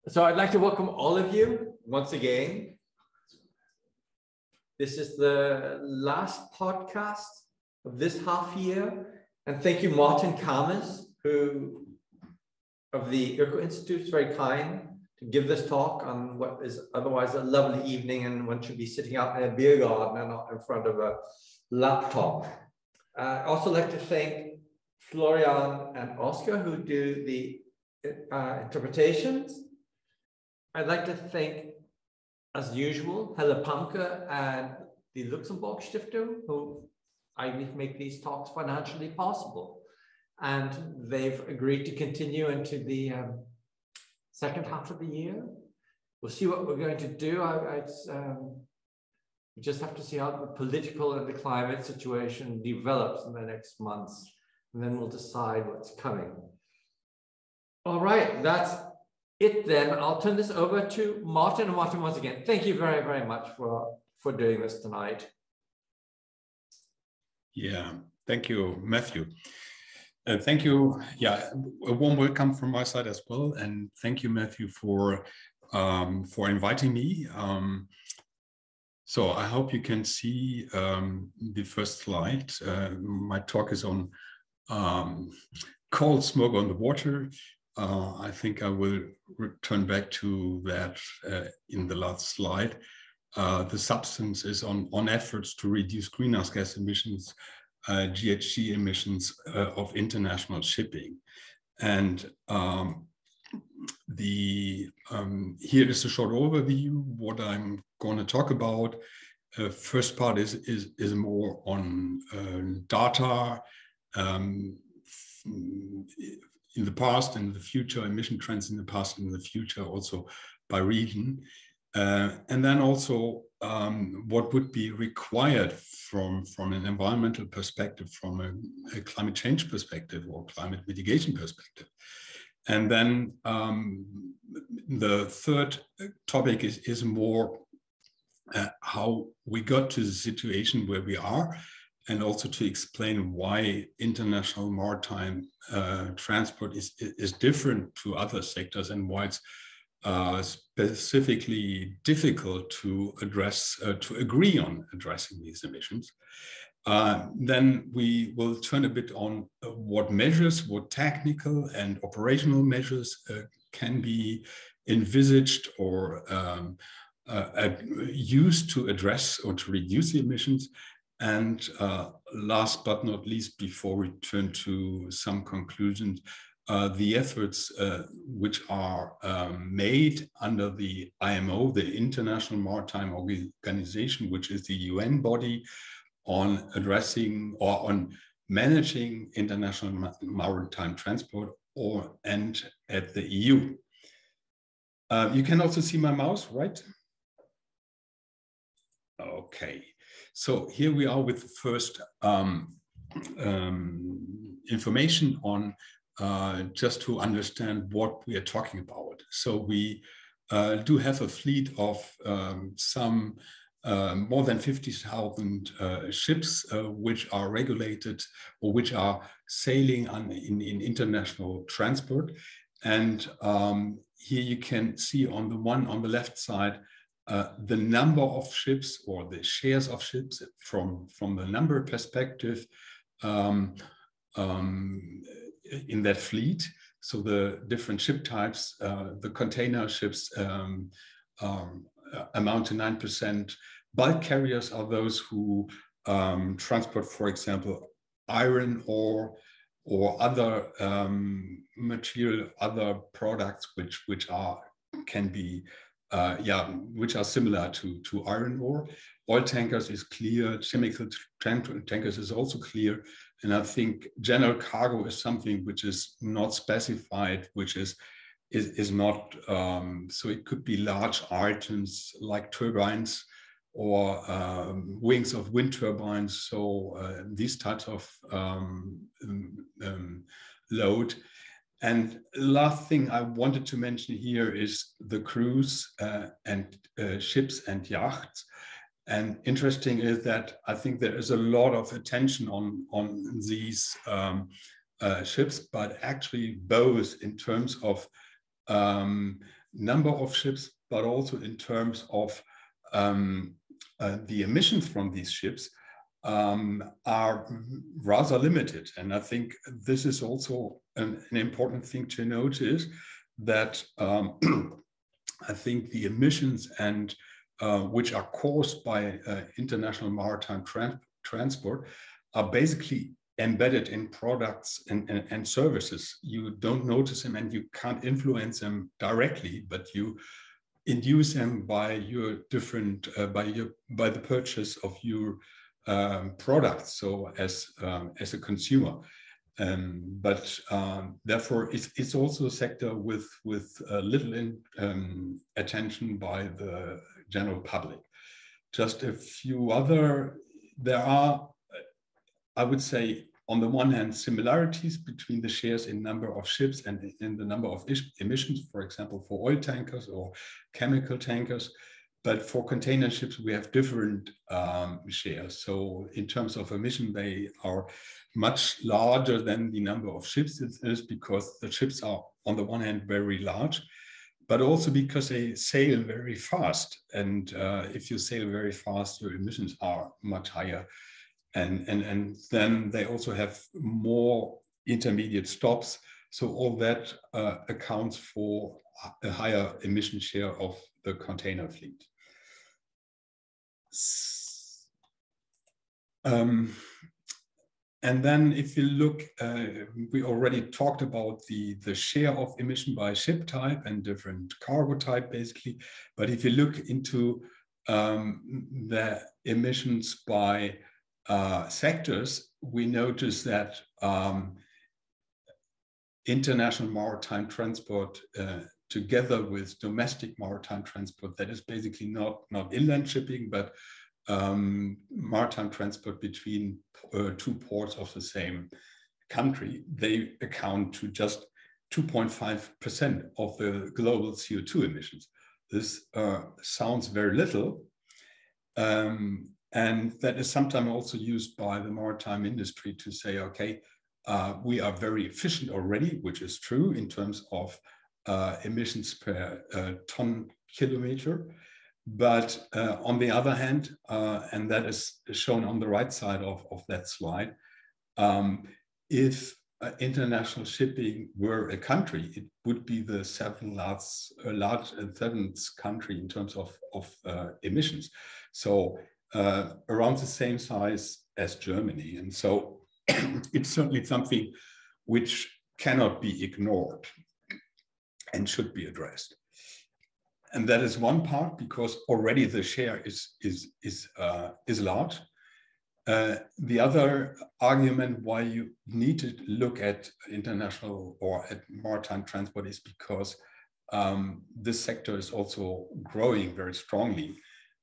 So I'd like to welcome all of you once again. This is the last podcast of this half year. And thank you, Martin Kames, who of the Öko Institute is very kind to give this talk on what is otherwise a lovely evening, and one should be sitting out in a beer garden and not in front of a laptop. I'd also like to thank Florian and Oscar, who do the interpretations. I'd like to thank, as usual, Helle Pamke and the Luxembourg Stiftung, who I make these talks financially possible. And they've agreed to continue into the second half of the year. We'll see what we're going to do. We just have to see how the political and the climate situation develops in the next months, and then we'll decide what's coming. All right, that's it then. I'll turn this over to Martin. And Martin, once again, thank you very, very much for doing this tonight. Yeah, thank you, Matthew. Thank you. Yeah, a warm welcome from my side as well, and thank you, Matthew, for inviting me. So I hope you can see the first slide. My talk is on coal smoke on the water. I think I will return back to that in the last slide. The substance is on efforts to reduce greenhouse gas emissions, GHG emissions of international shipping. And here is a short overview what I'm going to talk about. First part is more on data in the past and the future, emission trends in the past and in the future, also by region. And then also what would be required from an environmental perspective, from a climate change perspective or climate mitigation perspective. And then the third topic is more how we got to the situation where we are, and also to explain why international maritime transport is different to other sectors, and why it's specifically difficult to agree on addressing these emissions. Then we will turn a bit on what technical and operational measures can be envisaged or used to address or to reduce the emissions. And last but not least, before we turn to some conclusions, the efforts which are made under the IMO, the International Maritime Organization, which is the UN body on addressing or on managing international maritime transport, and at the EU. You can also see my mouse, right? Okay. So here we are with the first information on just to understand what we are talking about. So we do have a fleet of some more than 50,000 ships which are regulated or which are sailing in international transport. And here you can see on the left side the number of ships or the shares of ships from the number perspective in that fleet. So the different ship types, the container ships amount to 9%. Bulk carriers are those who transport, for example, iron ore or other material, other products which are similar to iron ore. Oil tankers is clear. Chemical tankers is also clear. And I think general cargo is something which is not specified, which is not, so it could be large items like turbines or wings of wind turbines. So these types of load. And last thing I wanted to mention here is the cruise and ships and yachts. And interesting is that I think there is a lot of attention on these ships, but actually both in terms of number of ships, but also in terms of the emissions from these ships are rather limited. And I think this is also an important thing to notice, that I think the emissions and which are caused by international maritime transport are basically embedded in products and services. You don't notice them and you can't influence them directly, but you induce them by your different by the purchase of your products. So as a consumer, but therefore it's also a sector with little attention by the general public. Just a few other, there are, I would say, on the one hand, similarities between the shares in number of ships and in the number of emissions, for example, for oil tankers or chemical tankers. But for container ships, we have different shares. So in terms of emission, they are much larger than the number of ships. It is because the ships are, on the one hand, very large, but also because they sail very fast. And if you sail very fast, your emissions are much higher. And then they also have more intermediate stops. So all that accounts for a higher emission share of the container fleet. And then if you look, we already talked about the share of emission by ship type and different cargo type, basically. But if you look into the emissions by sectors, we notice that international maritime transport together with domestic maritime transport, that is basically not inland shipping, but maritime transport between two ports of the same country, they account to just 2.5% of the global CO2 emissions. This sounds very little. And that is sometimes also used by the maritime industry to say, okay, we are very efficient already, which is true in terms of emissions per ton kilometer. But on the other hand, and that is shown on the right side of that slide, if international shipping were a country, it would be the seventh country in terms of emissions. So around the same size as Germany. And so it's certainly something which cannot be ignored and should be addressed. And that is one part, because already the share is large. The other argument why you need to look at international or at maritime transport is because this sector is also growing very strongly.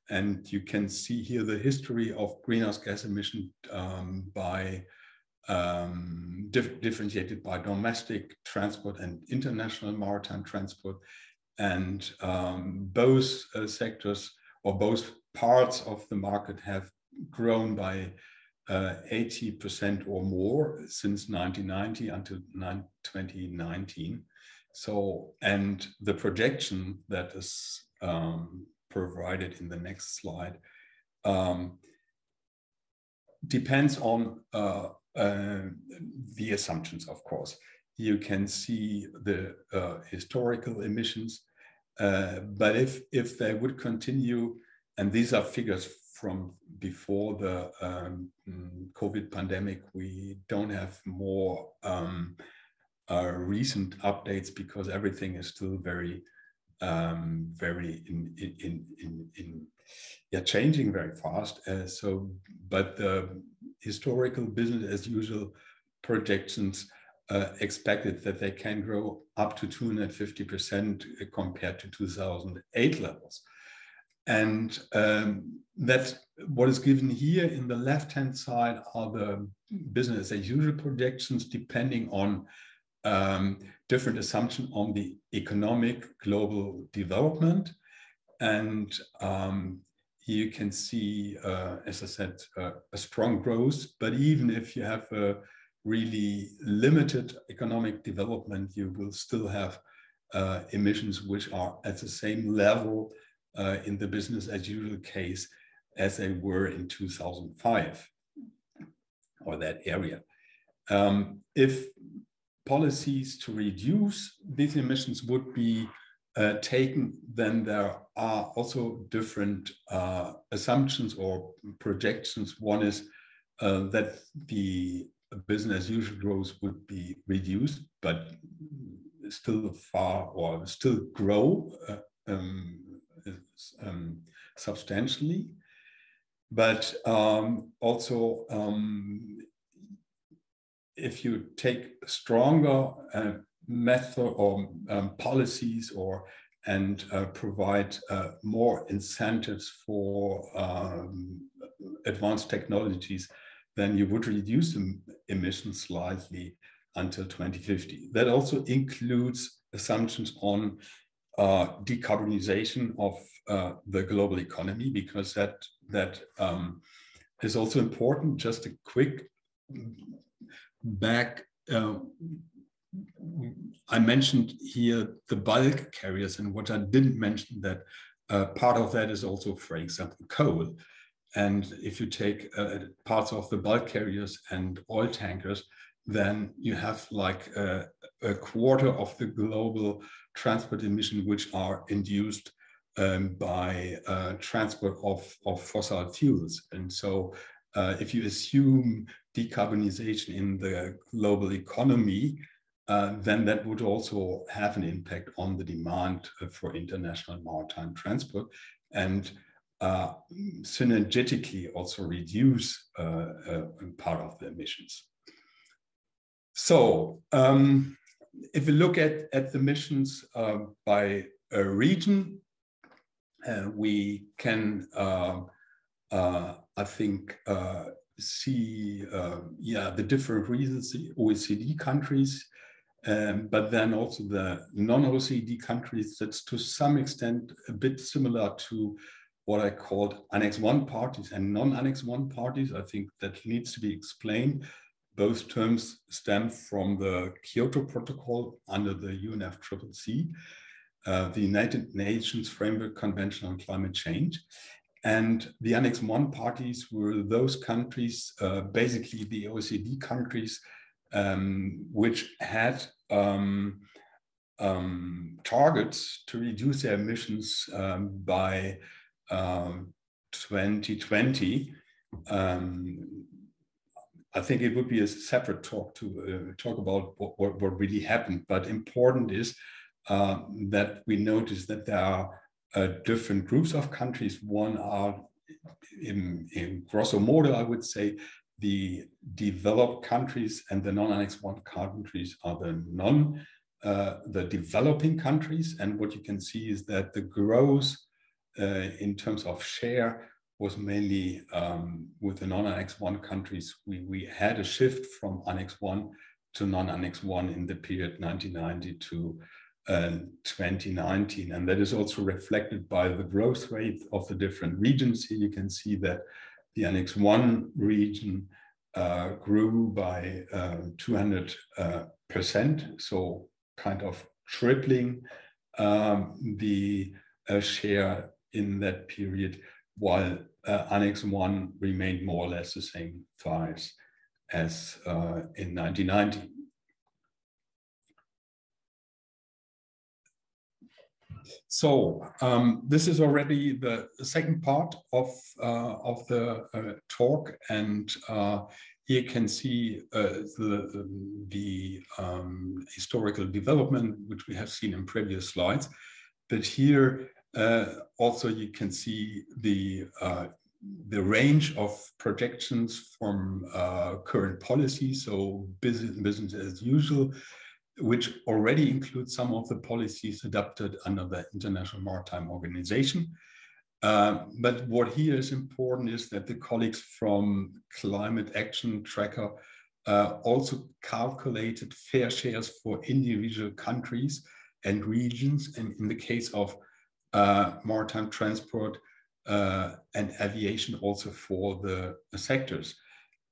And you can see here the history of greenhouse gas emission differentiated by domestic transport and international maritime transport. And both sectors or both parts of the market have grown by 80% or more since 1990 until 2019. So, and the projection that is provided in the next slide depends on the assumptions, of course. You can see the historical emissions, but if they would continue, and these are figures from before the COVID pandemic, we don't have more recent updates because everything is still very changing very fast. But the historical business as usual projections expected that they can grow up to 250% compared to 2008 levels. And that's what is given here in the left-hand side are the business as usual projections depending on different assumptions on the economic global development. And you can see, as I said, a strong growth, but even if you have a really limited economic development, you will still have emissions which are at the same level in the business as usual case as they were in 2005 or that area. If policies to reduce these emissions would be taken, then there are also different assumptions or projections. One is that the business as usual growth would be reduced, but still grow substantially. But also, if you take stronger method or policies and provide more incentives for advanced technologies, then you would reduce the emissions slightly until 2050. That also includes assumptions on decarbonization of the global economy, because that is also important. Just a quick back. I mentioned here the bulk carriers, and what I didn't mention that part of that is also, for example, coal. And if you take parts of the bulk carriers and oil tankers, then you have like a quarter of the global transport emission which are induced by transport of fossil fuels. And so if you assume decarbonization in the global economy, then that would also have an impact on the demand for international maritime transport, and synergetically also reduce part of the emissions. So if we look at the emissions by a region, we can, I think, see the different reasons, the OECD countries, but then also the non-OECD countries. That's to some extent a bit similar to what I called Annex 1 parties and non-Annex 1 parties. I think that needs to be explained. Both terms stem from the Kyoto Protocol under the UNFCCC, the United Nations Framework Convention on Climate Change. And the Annex 1 parties were those countries, basically the OECD countries, which had targets to reduce their emissions by 2020. I think it would be a separate talk to talk about what really happened. But important is that we notice that there are different groups of countries. One are, in grosso modo, I would say, the developed countries, and the non-Annex 1 countries are the developing countries. And what you can see is that the growth in terms of share was mainly with the non-Annex 1 countries. We had a shift from Annex 1 to non-Annex 1 in the period 1990 to 2019. And that is also reflected by the growth rate of the different regions. Here you can see that the Annex 1 region grew by 200%, so kind of tripling the share in that period, while Annex 1 remained more or less the same size as in 1990. So this is already the second part of the talk, and here you can see the historical development, which we have seen in previous slides. But here also you can see the range of projections from current policy, so business as usual, which already includes some of the policies adopted under the International Maritime Organization. But what here is important is that the colleagues from Climate Action Tracker also calculated fair shares for individual countries and regions, and in the case of maritime transport and aviation, also for the sectors.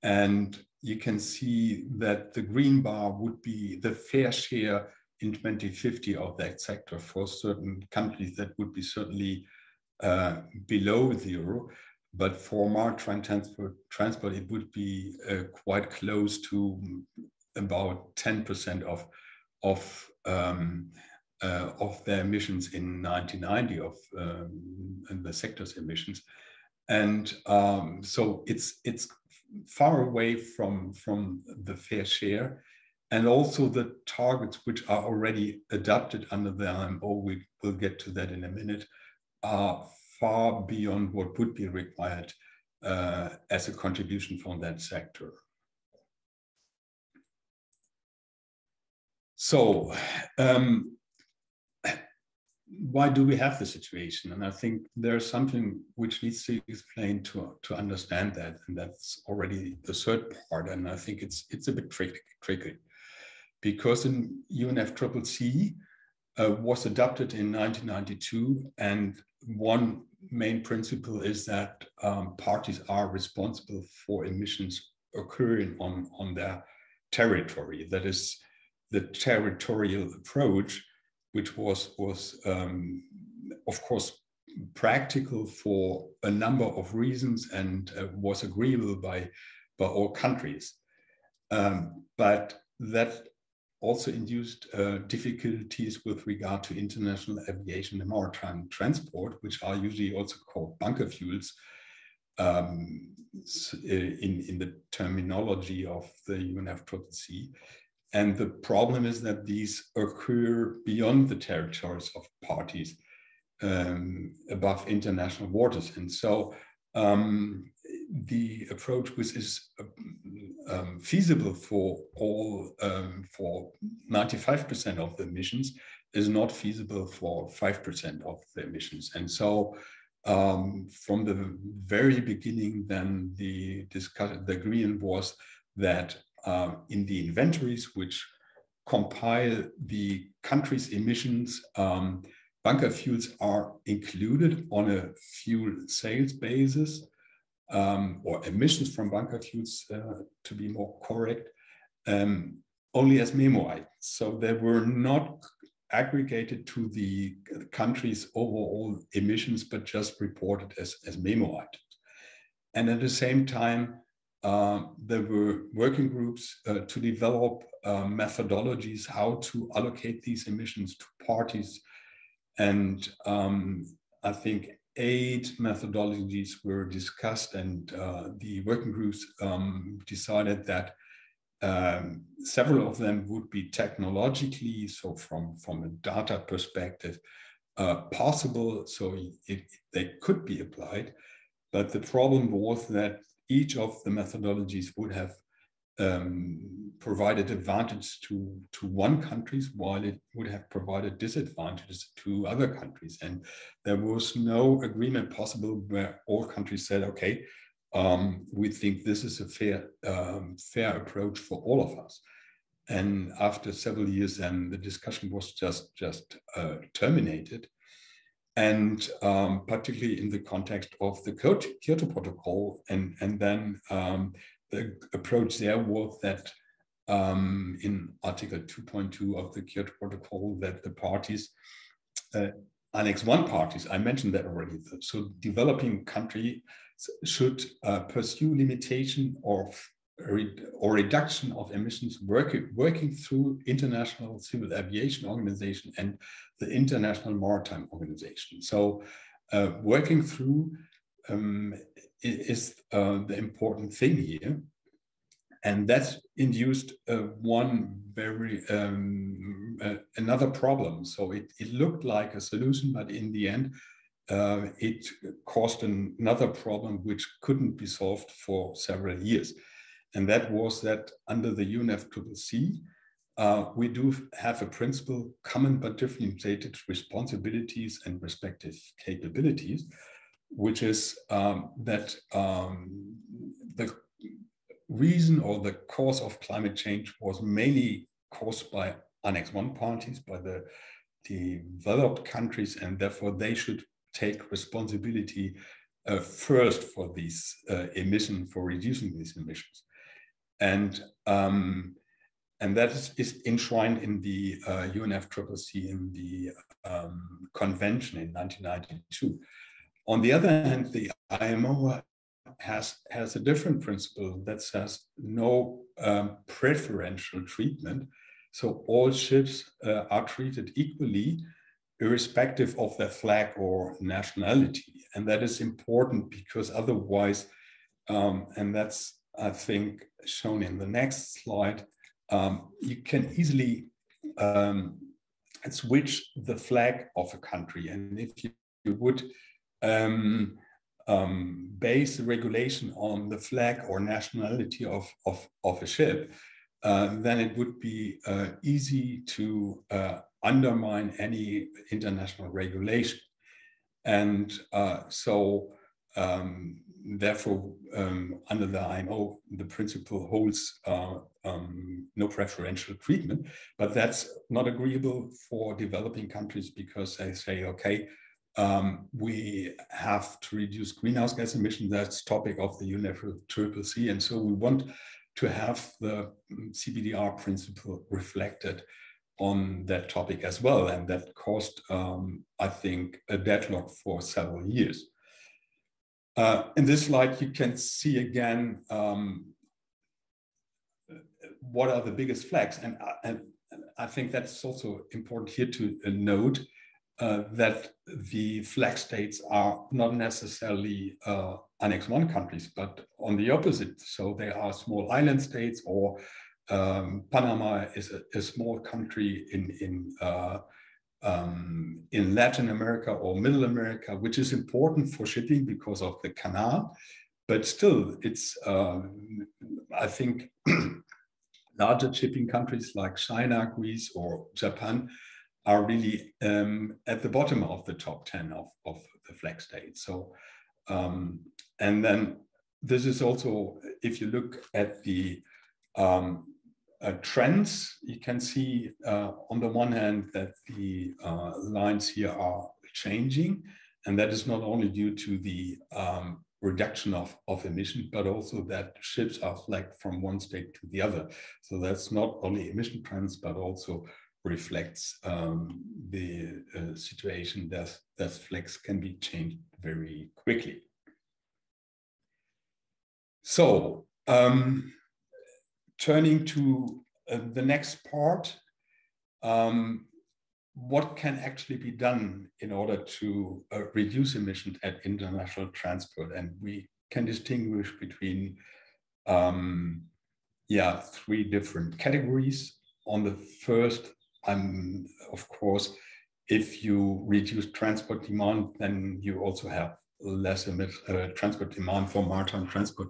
And you can see that the green bar would be the fair share in 2050 of that sector. For certain countries, that would be certainly below 0. But for maritime transport, it would be quite close to about 10% of their emissions in 1990 of the sector's emissions. And so it's far away from the fair share. And also the targets which are already adopted under the IMO, we will get to that in a minute, are far beyond what would be required as a contribution from that sector. So why do we have the situation? And I think there's something which needs to be explained to understand that, and that's already the third part. And I think it's a bit tricky. Because in UNFCCC was adopted in 1992, and one main principle is that parties are responsible for emissions occurring on their territory. That is the territorial approach, which was of course practical for a number of reasons and was agreeable by all countries. But that also induced difficulties with regard to international aviation and maritime transport, which are usually also called bunker fuels in the terminology of the UNFCCC. And the problem is that these occur beyond the territories of parties above international waters. And so the approach which is feasible for all, for 95% of the emissions is not feasible for 5% of the emissions. And so from the very beginning, then the agreement was that in the inventories which compile the country's emissions, bunker fuels are included on a fuel sales basis, or emissions from bunker fuels, to be more correct, only as memo items. So they were not aggregated to the country's overall emissions, but just reported as memo items. And at the same time, there were working groups to develop methodologies how to allocate these emissions to parties. And I think 8 methodologies were discussed, and the working groups decided that several of them would be technologically, so from a data perspective, possible, so they could be applied. But the problem was that each of the methodologies would have provided advantage to one country, while it would have provided disadvantages to other countries. And there was no agreement possible where all countries said, okay, we think this is a fair approach for all of us. And after several years, then the discussion was just terminated. And particularly in the context of the Kyoto Protocol, and then the approach there was that in Article 2.2 of the Kyoto Protocol, that the parties, Annex 1 parties, I mentioned that already, so developing countries should pursue limitation or reduction of emissions working through International Civil Aviation Organization and the International Maritime Organization. So working through is the important thing here. And that induced another problem. So it looked like a solution, but in the end, it caused another problem which couldn't be solved for several years. And that was that under the UNFCCC, we do have a principle, common but differentiated responsibilities and respective capabilities, which is that the reason or the cause of climate change was mainly caused by Annex 1 parties, by the developed countries, and therefore they should take responsibility first for these emissions, for reducing these emissions. And and that is enshrined in the UNFCCC in the convention in 1992. On the other hand, the IMO has a different principle that says no preferential treatment. So all ships are treated equally, irrespective of their flag or nationality. And that is important because otherwise, and that's, I think, shown in the next slide, you can easily switch the flag of a country. And if you would base the regulation on the flag or nationality of a ship, then it would be easy to undermine any international regulation. And therefore, under the IMO, the principle holds no preferential treatment, but that's not agreeable for developing countries because they say, okay, we have to reduce greenhouse gas emissions. That's topic of the UNFCCC, and so we want to have the CBDR principle reflected on that topic as well, and that caused, I think, a deadlock for several years. In this slide, you can see again what are the biggest flags, and I think that's also important here to note that the flag states are not necessarily Annex I countries, but on the opposite. So they are small island states, or Panama is a small country in Latin America or Middle America, which is important for shipping because of the canal. But still, it's, I think, larger shipping countries like China, Greece, or Japan are really at the bottom of the top 10 of the flag states. So, and then this is also, if you look at the trends, you can see on the one hand that the lines here are changing, and that is not only due to the reduction of emission, but also that ships are flagged from one state to the other. So that's not only emission trends, but also reflects the situation that flags can be changed very quickly. So turning to the next part, what can actually be done in order to reduce emissions at international transport? And we can distinguish between three different categories. On the first, of course, if you reduce transport demand, then you also have less transport demand for maritime transport,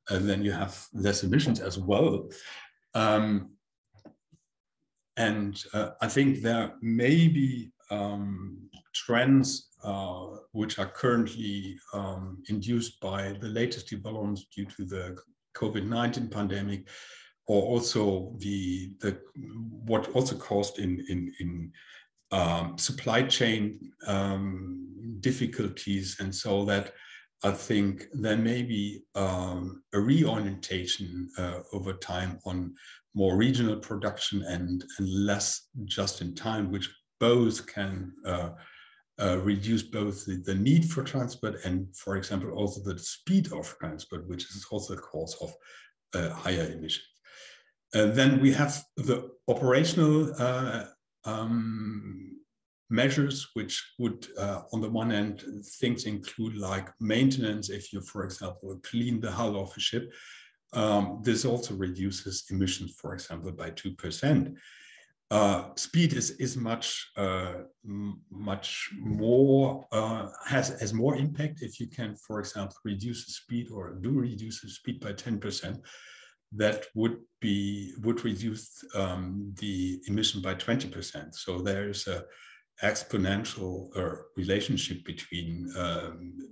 and then you have less emissions as well. I think there may be trends which are currently induced by the latest developments due to the COVID-19 pandemic, or also what also caused in supply chain difficulties, and so that I think there may be a reorientation over time on more regional production and less just in time, which both can reduce both the need for transport and, for example, also the speed of transport, which is also a cause of higher emissions. Then we have the operational measures, which would, on the one hand, things include like maintenance. If you, for example, clean the hull of a ship, this also reduces emissions, for example, by 2%. Speed is much more, has more impact. If you can, for example, reduce the speed or do reduce the speed by 10%, that would reduce the emission by 20%. So there is a exponential relationship between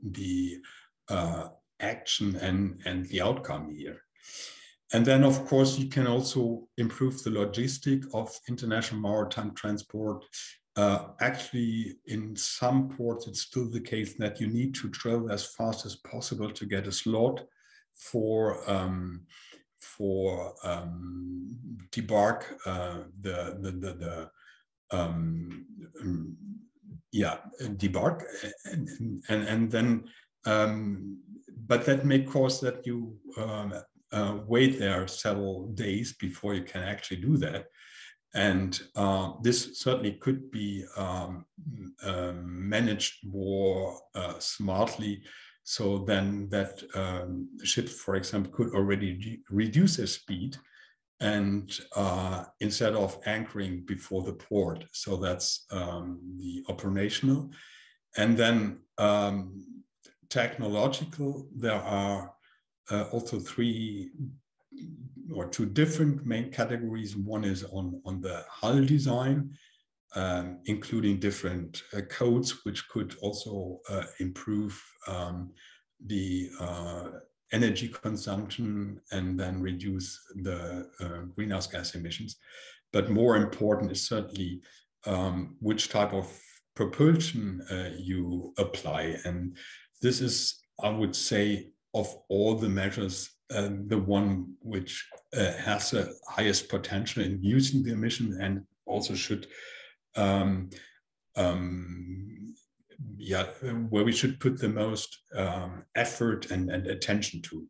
the action and the outcome here. And then, of course, you can also improve the logistic of international maritime transport. Actually, in some ports, it's still the case that you need to travel as fast as possible to get a slot for for debark debark, and then but that may cause that you wait there several days before you can actually do that. And this certainly could be managed more smartly, so then that ships, for example, could already reduce their speed, and instead of anchoring before the port. So that's the operational. And then technological, there are also two different main categories. One is on the hull design, including different codes, which could also improve the energy consumption and then reduce the greenhouse gas emissions. But more important is certainly which type of propulsion you apply. And this is, I would say, of all the measures, the one which has the highest potential in using the emission, and also should where we should put the most effort and attention to.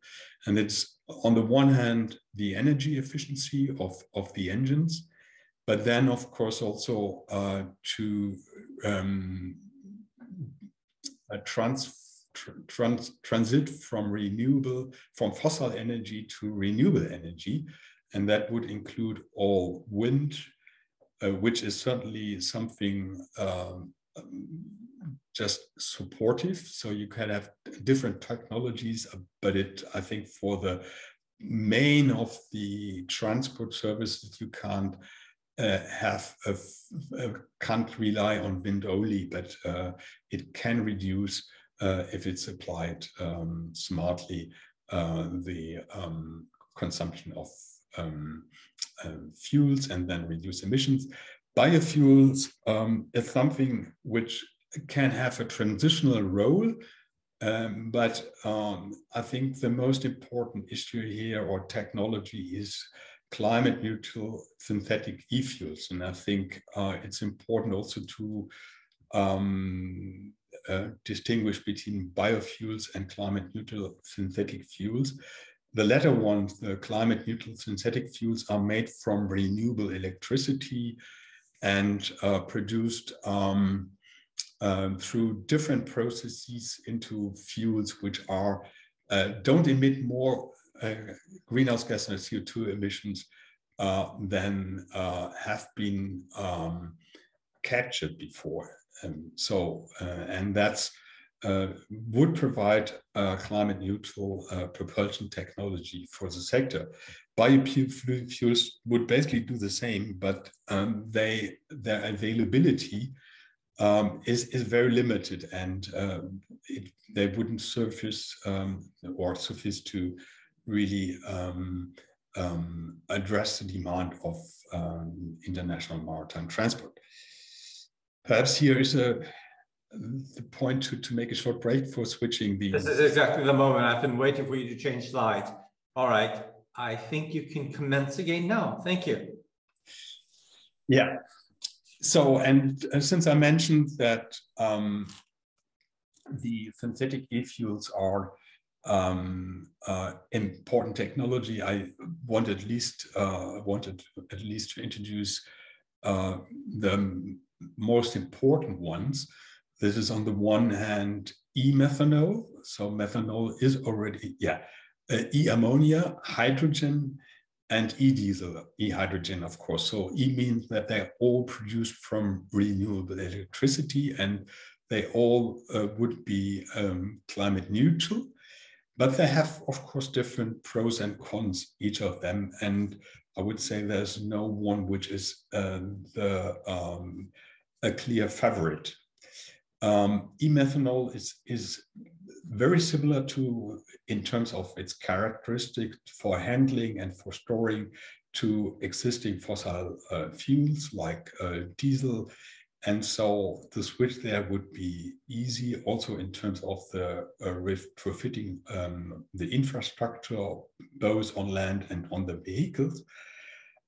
And it's, on the one hand, the energy efficiency of the engines, but then of course also to transit from fossil energy to renewable energy. And that would include all wind, which is certainly something just supportive. So you can have different technologies, but I think for the main of the transport services, you can't can't rely on wind only, but it can reduce, if it's applied smartly, the consumption of fuels, and then reduce emissions. Biofuels is something which can have a transitional role, but I think the most important issue here, or technology, is climate neutral synthetic e-fuels. And I think it's important also to distinguish between biofuels and climate neutral synthetic fuels. The latter ones, the climate neutral synthetic fuels, are made from renewable electricity and produced through different processes into fuels which are don't emit more greenhouse gas and CO2 emissions than have been captured before. And that's would provide climate neutral propulsion technology for the sector. Biofuels would basically do the same, but their availability is very limited, and they wouldn't suffice to really address the demand of international maritime transport. Perhaps here is the point to make a short break for switching the... This is exactly the moment. I've been waiting for you to change slides. All right. I think you can commence again now. Thank you. Yeah. So, and since I mentioned that the synthetic e-fuels are important technology, I wanted at least to introduce the most important ones. This is, on the one hand, e-methanol. So methanol is already, e-ammonia, hydrogen, and e-diesel, e-hydrogen, of course. So E means that they're all produced from renewable electricity, and they all would be climate neutral. But they have, of course, different pros and cons, each of them. And I would say there's no one which is a clear favorite. E-methanol is very similar to, in terms of its characteristics for handling and for storing, to existing fossil fuels like diesel. And so the switch there would be easy also in terms of the retrofitting the infrastructure, both on land and on the vehicles.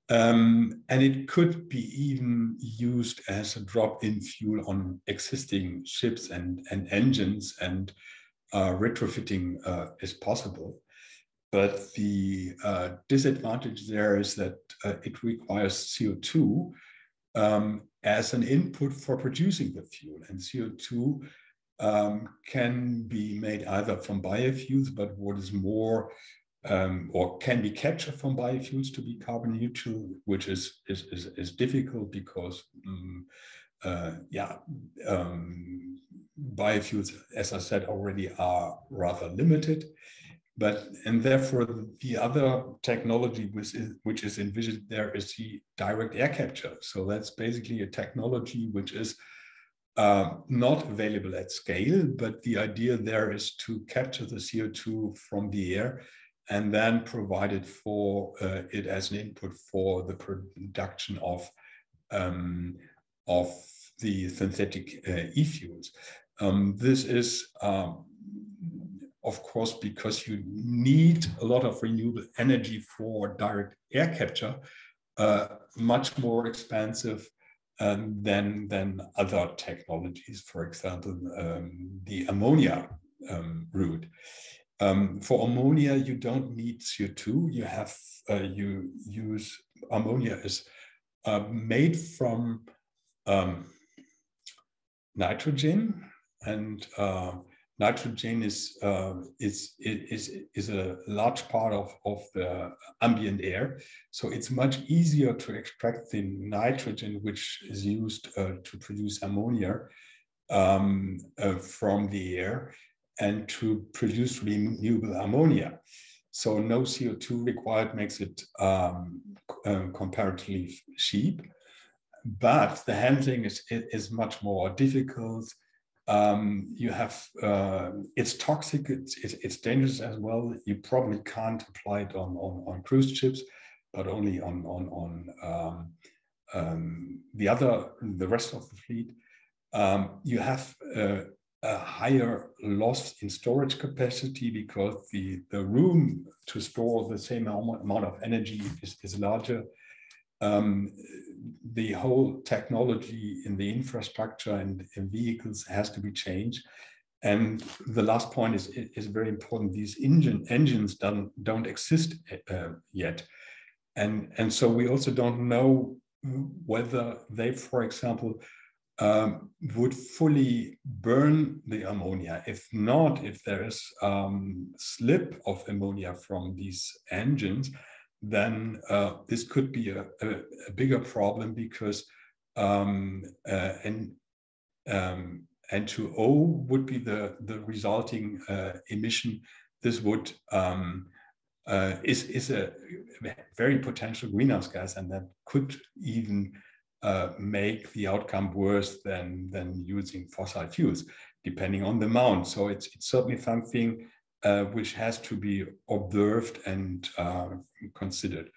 And it could be even used as a drop-in fuel on existing ships and engines, and retrofitting is possible. But the disadvantage there is that it requires CO2 as an input for producing the fuel. And CO2 can be made either from biofuels, but what is more, or can be captured from biofuels to be carbon neutral, which is difficult because biofuels, as I said already, are rather limited. And therefore the other technology which is envisioned there is the direct air capture. So that's basically a technology which is not available at scale, but the idea there is to capture the CO2 from the air and then provide it for it as an input for the production of the synthetic e-fuels. This is of course, because you need a lot of renewable energy for direct air capture, much more expensive than other technologies, for example, the ammonia route. For ammonia, you don't need CO2. You use ammonia is made from nitrogen, and nitrogen is a large part of the ambient air. So it's much easier to extract the nitrogen, which is used to produce ammonia from the air, and to produce renewable ammonia. So no CO2 required makes it comparatively cheap, but the handling is much more difficult. You have it's toxic, it's dangerous as well. You probably can't apply it on cruise ships, but only on the rest of the fleet. You have a higher loss in storage capacity because the room to store the same amount of energy is larger. The whole technology in the infrastructure and in vehicles has to be changed. And the last point is very important. These engines don't exist yet. And so we also don't know whether they, for example, would fully burn the ammonia. If not, if there is slip of ammonia from these engines, then this could be a bigger problem, because N2O would be the resulting emission. This would is a very potential greenhouse gas, and that could even make the outcome worse than using fossil fuels, depending on the amount. So it's certainly something which has to be observed and considered.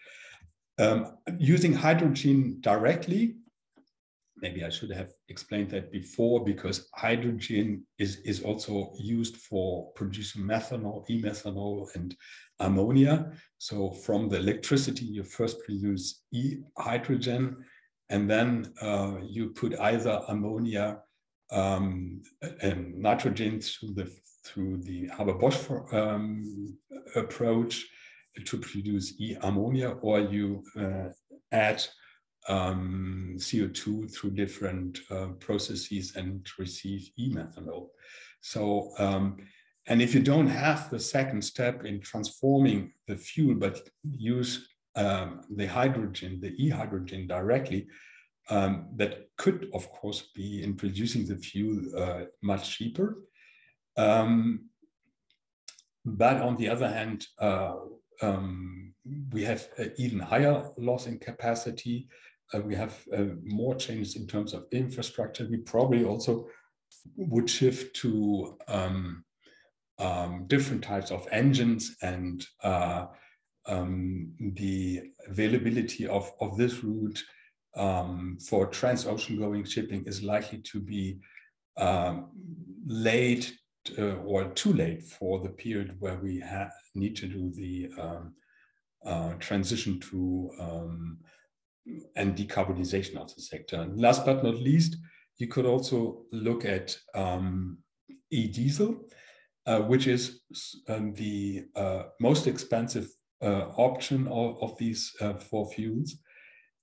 Using hydrogen directly, maybe I should have explained that before, because hydrogen is also used for producing methanol, e-methanol, and ammonia. So from the electricity, you first produce e-hydrogen, and then you put either ammonia and nitrogen through the Haber-Bosch approach to produce e-ammonia, or you add CO2 through different processes and receive e-methanol. So, and if you don't have the second step in transforming the fuel, but use the hydrogen, the e-hydrogen directly, that could, of course, be in producing the fuel much cheaper. But on the other hand, we have even higher loss in capacity. We have more changes in terms of infrastructure. We probably also would shift to different types of engines, and the availability of this route for transocean going shipping is likely to be late or too late for the period where we need to do the transition to and decarbonization of the sector. And last but not least, you could also look at e-diesel, which is the most expensive option of these four fuels.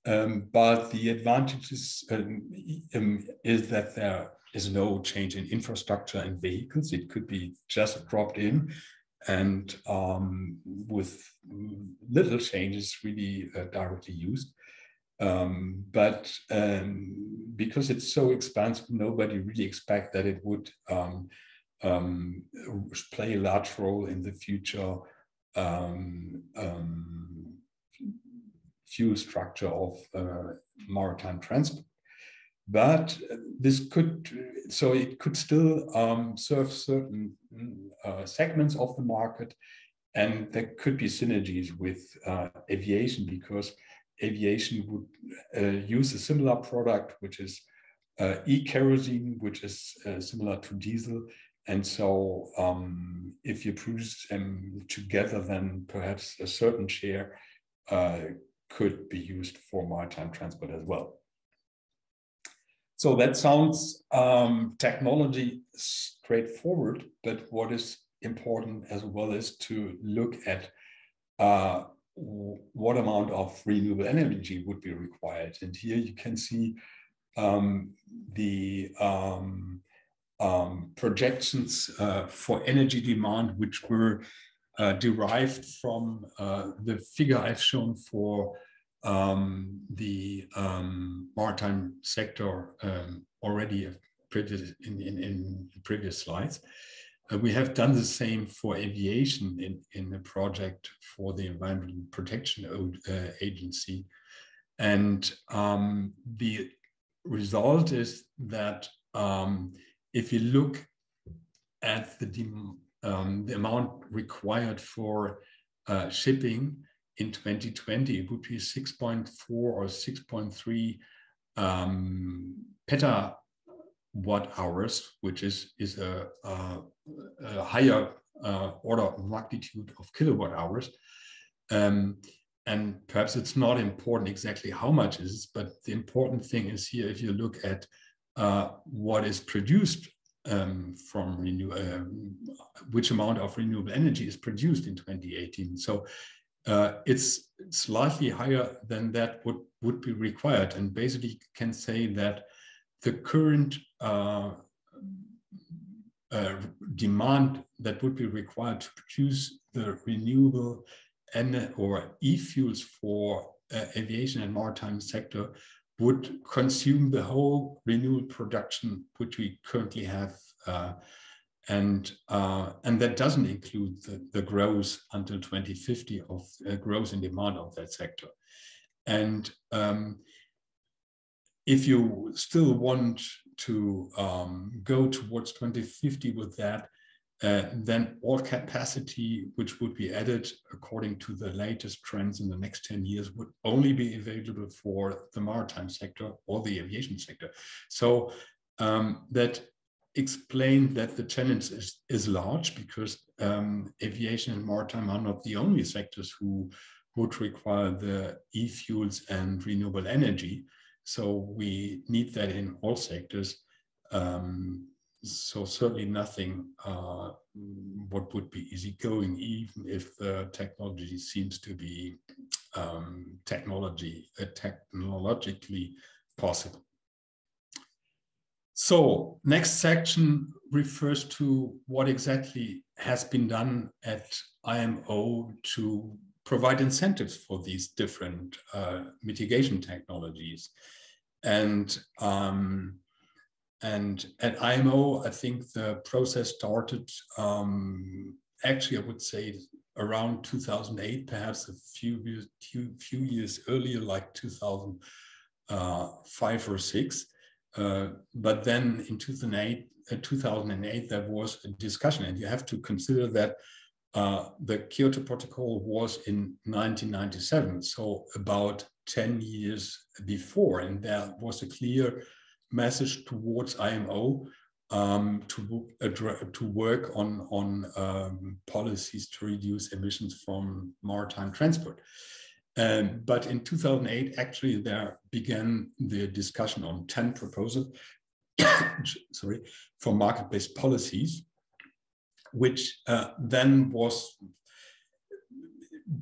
But the advantage is that there is no change in infrastructure and vehicles. It could be just dropped in and with little changes really directly used. But because it's so expensive, nobody really expects that it would play a large role in the future fuel structure of maritime transport. But this could, so it could still serve certain segments of the market, and there could be synergies with aviation, because aviation would use a similar product, which is e-kerosene, which is similar to diesel. And so if you produce them together, then perhaps a certain share could be used for maritime transport as well. So that sounds technology straightforward, but what is important as well is to look at what amount of renewable energy would be required. And here you can see the projections for energy demand, which were derived from the figure I've shown for the maritime sector already in previous slides. We have done the same for aviation in the project for the Environmental Protection Agency. And the result is that if you look at the amount required for shipping in 2020, it would be 6.4 or 6.3 petawatt hours, which is a higher order of magnitude of kilowatt hours. And perhaps it's not important exactly how much it is, but the important thing is here, if you look at what is produced from which amount of renewable energy is produced in 2018. So it's slightly higher than that would be required, and basically can say that the current demand that would be required to produce the renewable or e-fuels for aviation and maritime sector would consume the whole renewable production which we currently have, and that doesn't include the growth until 2050 of growth in demand of that sector. And if you still want to go towards 2050 with that, then all capacity which would be added according to the latest trends in the next 10 years would only be available for the maritime sector or the aviation sector. So that explained that the challenge is large, because aviation and maritime are not the only sectors who would require the e-fuels and renewable energy. So we need that in all sectors. So certainly nothing what would be easy going, even if the technology seems to be technologically possible. So next section refers to what exactly has been done at IMO to provide incentives for these different mitigation technologies. And at IMO, I think the process started, actually, I would say around 2008, perhaps a few years earlier, like 2005 or 6. But then in 2008, there was a discussion, and you have to consider that the Kyoto Protocol was in 1997, so about 10 years before. And there was a clear message towards IMO to work on policies to reduce emissions from maritime transport. But in 2008, actually, there began the discussion on 10 proposals for market-based policies, which then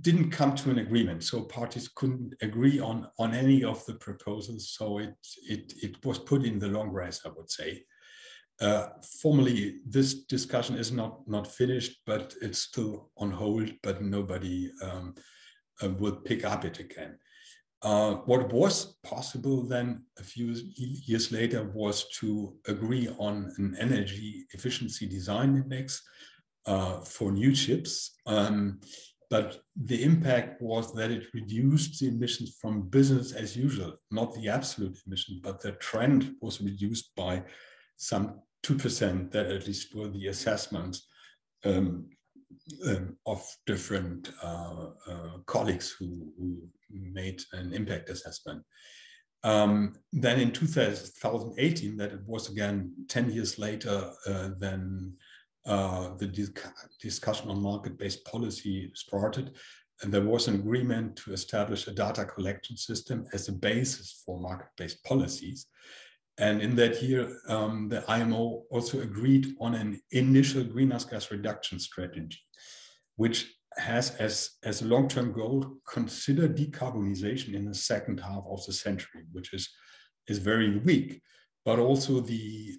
didn't come to an agreement. So parties couldn't agree on any of the proposals. So it was put in the long grass, I would say. Formally, this discussion is not finished, but it's still on hold, but nobody will pick up it again. What was possible then a few years later was to agree on an energy efficiency design index for new ships. But the impact was that it reduced the emissions from business as usual, not the absolute emission, but the trend was reduced by some 2%. That at least were the assessments of different colleagues who made an impact assessment. Then in 2018, that it was again 10 years later, then the discussion on market-based policy started, and there was an agreement to establish a data collection system as a basis for market-based policies. And in that year, the IMO also agreed on an initial greenhouse gas reduction strategy, which has as a long-term goal, consider decarbonization in the second half of the century, which is very weak, but also the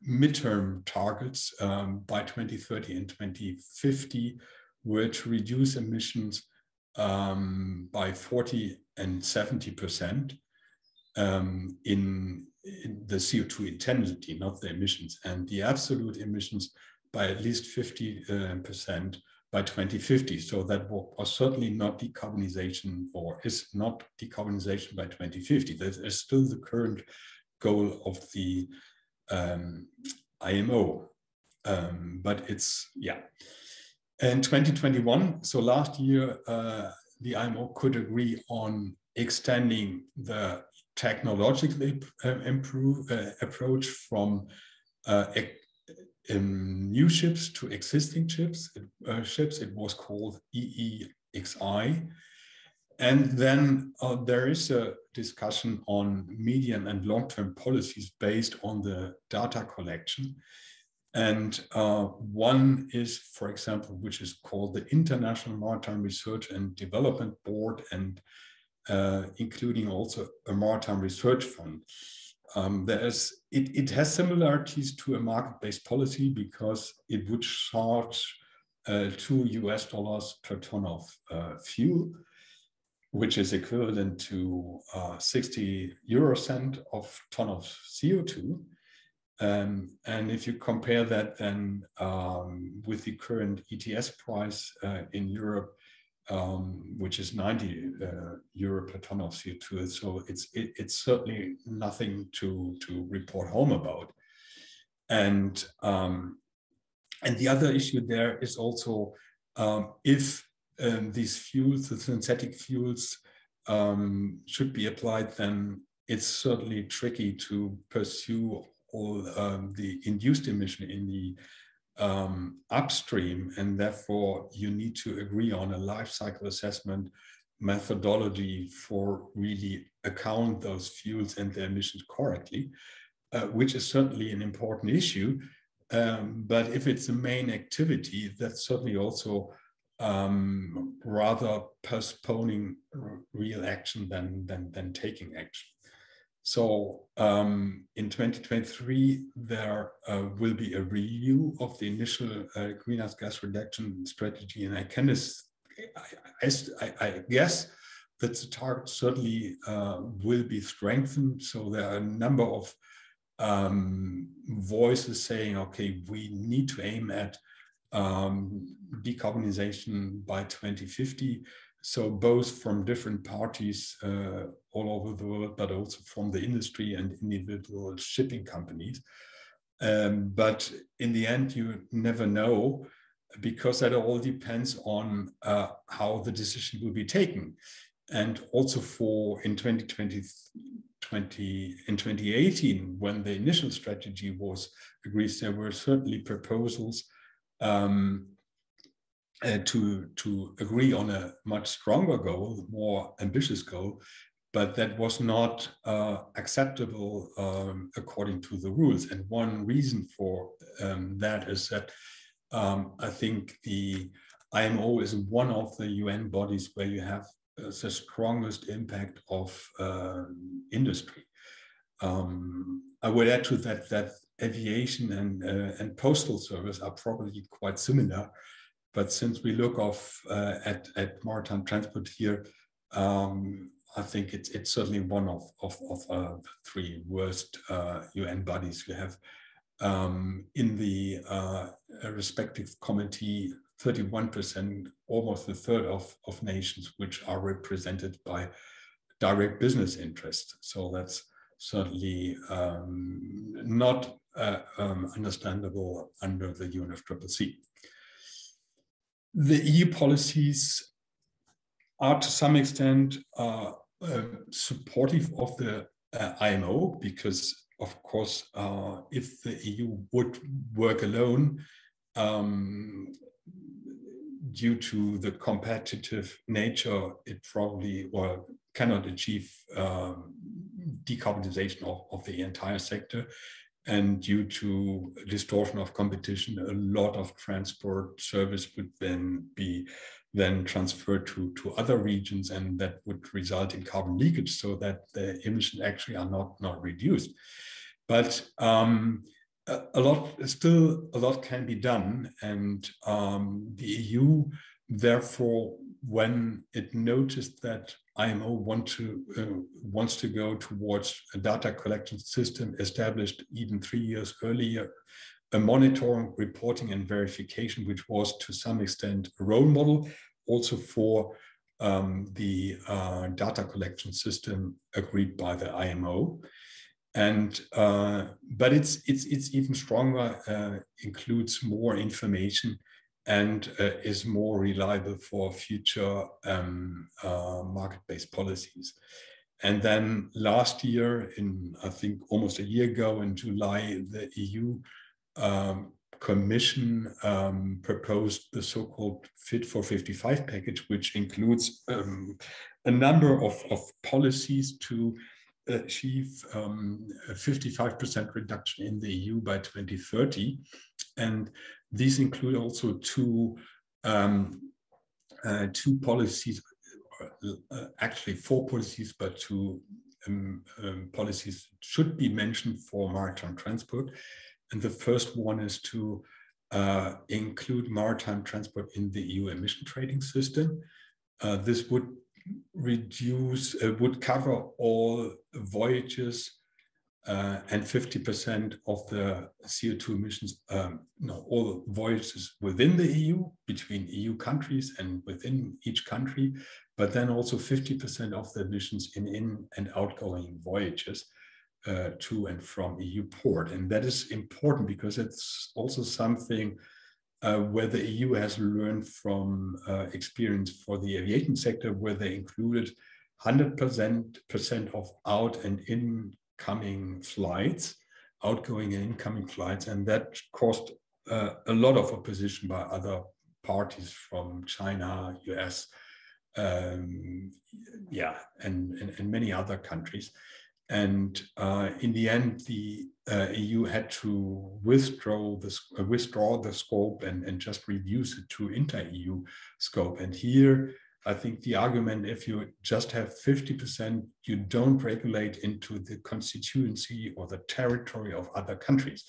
midterm targets by 2030 and 2050 were to reduce emissions by 40 and 70% in the CO2 intensity, not the emissions, and the absolute emissions by at least 50% by 2050. So that was certainly not decarbonization, or is not decarbonization by 2050. That is still the current goal of the IMO. But it's, yeah. In 2021, so last year, the IMO could agree on extending the technological approach from new ships to existing ships. It was called EEXI. And then there is a discussion on medium and long-term policies based on the data collection. And one is, for example, which is called the International Maritime Research and Development Board, and including also a maritime research fund. It has similarities to a market-based policy because it would charge $2 per ton of fuel, which is equivalent to 60 euro cent of ton of CO2. And if you compare that then with the current ETS price in Europe, which is 90 euro per ton of CO2, so it's certainly nothing to report home about. And the other issue there is also if these fuels, the synthetic fuels, should be applied, then it's certainly tricky to pursue all the induced emission in the upstream, and therefore you need to agree on a life cycle assessment methodology for really account those fuels and their emissions correctly, which is certainly an important issue. But if it's the main activity, that's certainly also rather postponing real action than taking action. So in 2023, there will be a review of the initial greenhouse gas reduction strategy, and I guess that the target certainly will be strengthened. So there are a number of voices saying, okay, we need to aim at decarbonization by 2050. So both from different parties all over the world, but also from the industry and individual shipping companies. But in the end, you never know, because that all depends on how the decision will be taken. And also for in 2018, when the initial strategy was agreed, there were certainly proposals to agree on a much stronger goal, more ambitious goal, but that was not acceptable according to the rules. And one reason for that is that I think the IMO is one of the UN bodies where you have the strongest impact of industry. I would add to that aviation and postal service are probably quite similar, but since we look at maritime transport here, I think it's certainly one of the three worst UN bodies we have. In the respective committee, 31%, almost a third of nations which are represented by direct business interests. So that's certainly not understandable under the UNFCCC. The EU policies are to some extent supportive of the IMO, because of course, if the EU would work alone, due to the competitive nature, it probably cannot achieve decarbonization of the entire sector. And due to distortion of competition, a lot of transport service would then be transferred to other regions, and that would result in carbon leakage, so that the emissions actually are not reduced. But a lot can be done, and the EU, therefore, when it noticed that IMO wants to go towards a data collection system established even 3 years earlier, a monitoring, reporting, and verification, which was to some extent a role model also for the data collection system agreed by the IMO. And but it's even stronger, includes more information, and is more reliable for future market-based policies. And then last year, I think almost a year ago in July, the EU Commission proposed the so-called Fit for 55 package, which includes a number of policies to achieve a 55% reduction in the EU by 2030. And these include also two policies, actually 4 policies, but 2 policies should be mentioned for maritime transport. And the first one is to include maritime transport in the EU emission trading system. This would would cover all voyages and 50% of the CO2 emissions, all voyages within the EU, between EU countries and within each country, but then also 50% of the emissions in and outgoing voyages to and from EU port. And that is important because it's also something where the EU has learned from experience for the aviation sector, where they included 100% of out and incoming flights, outgoing and incoming flights, and that caused a lot of opposition by other parties from China, US, and many other countries. And in the end, the EU had to withdraw the scope and just reduce it to inter-EU scope. And here, I think the argument, if you just have 50%, you don't regulate into the constituency or the territory of other countries.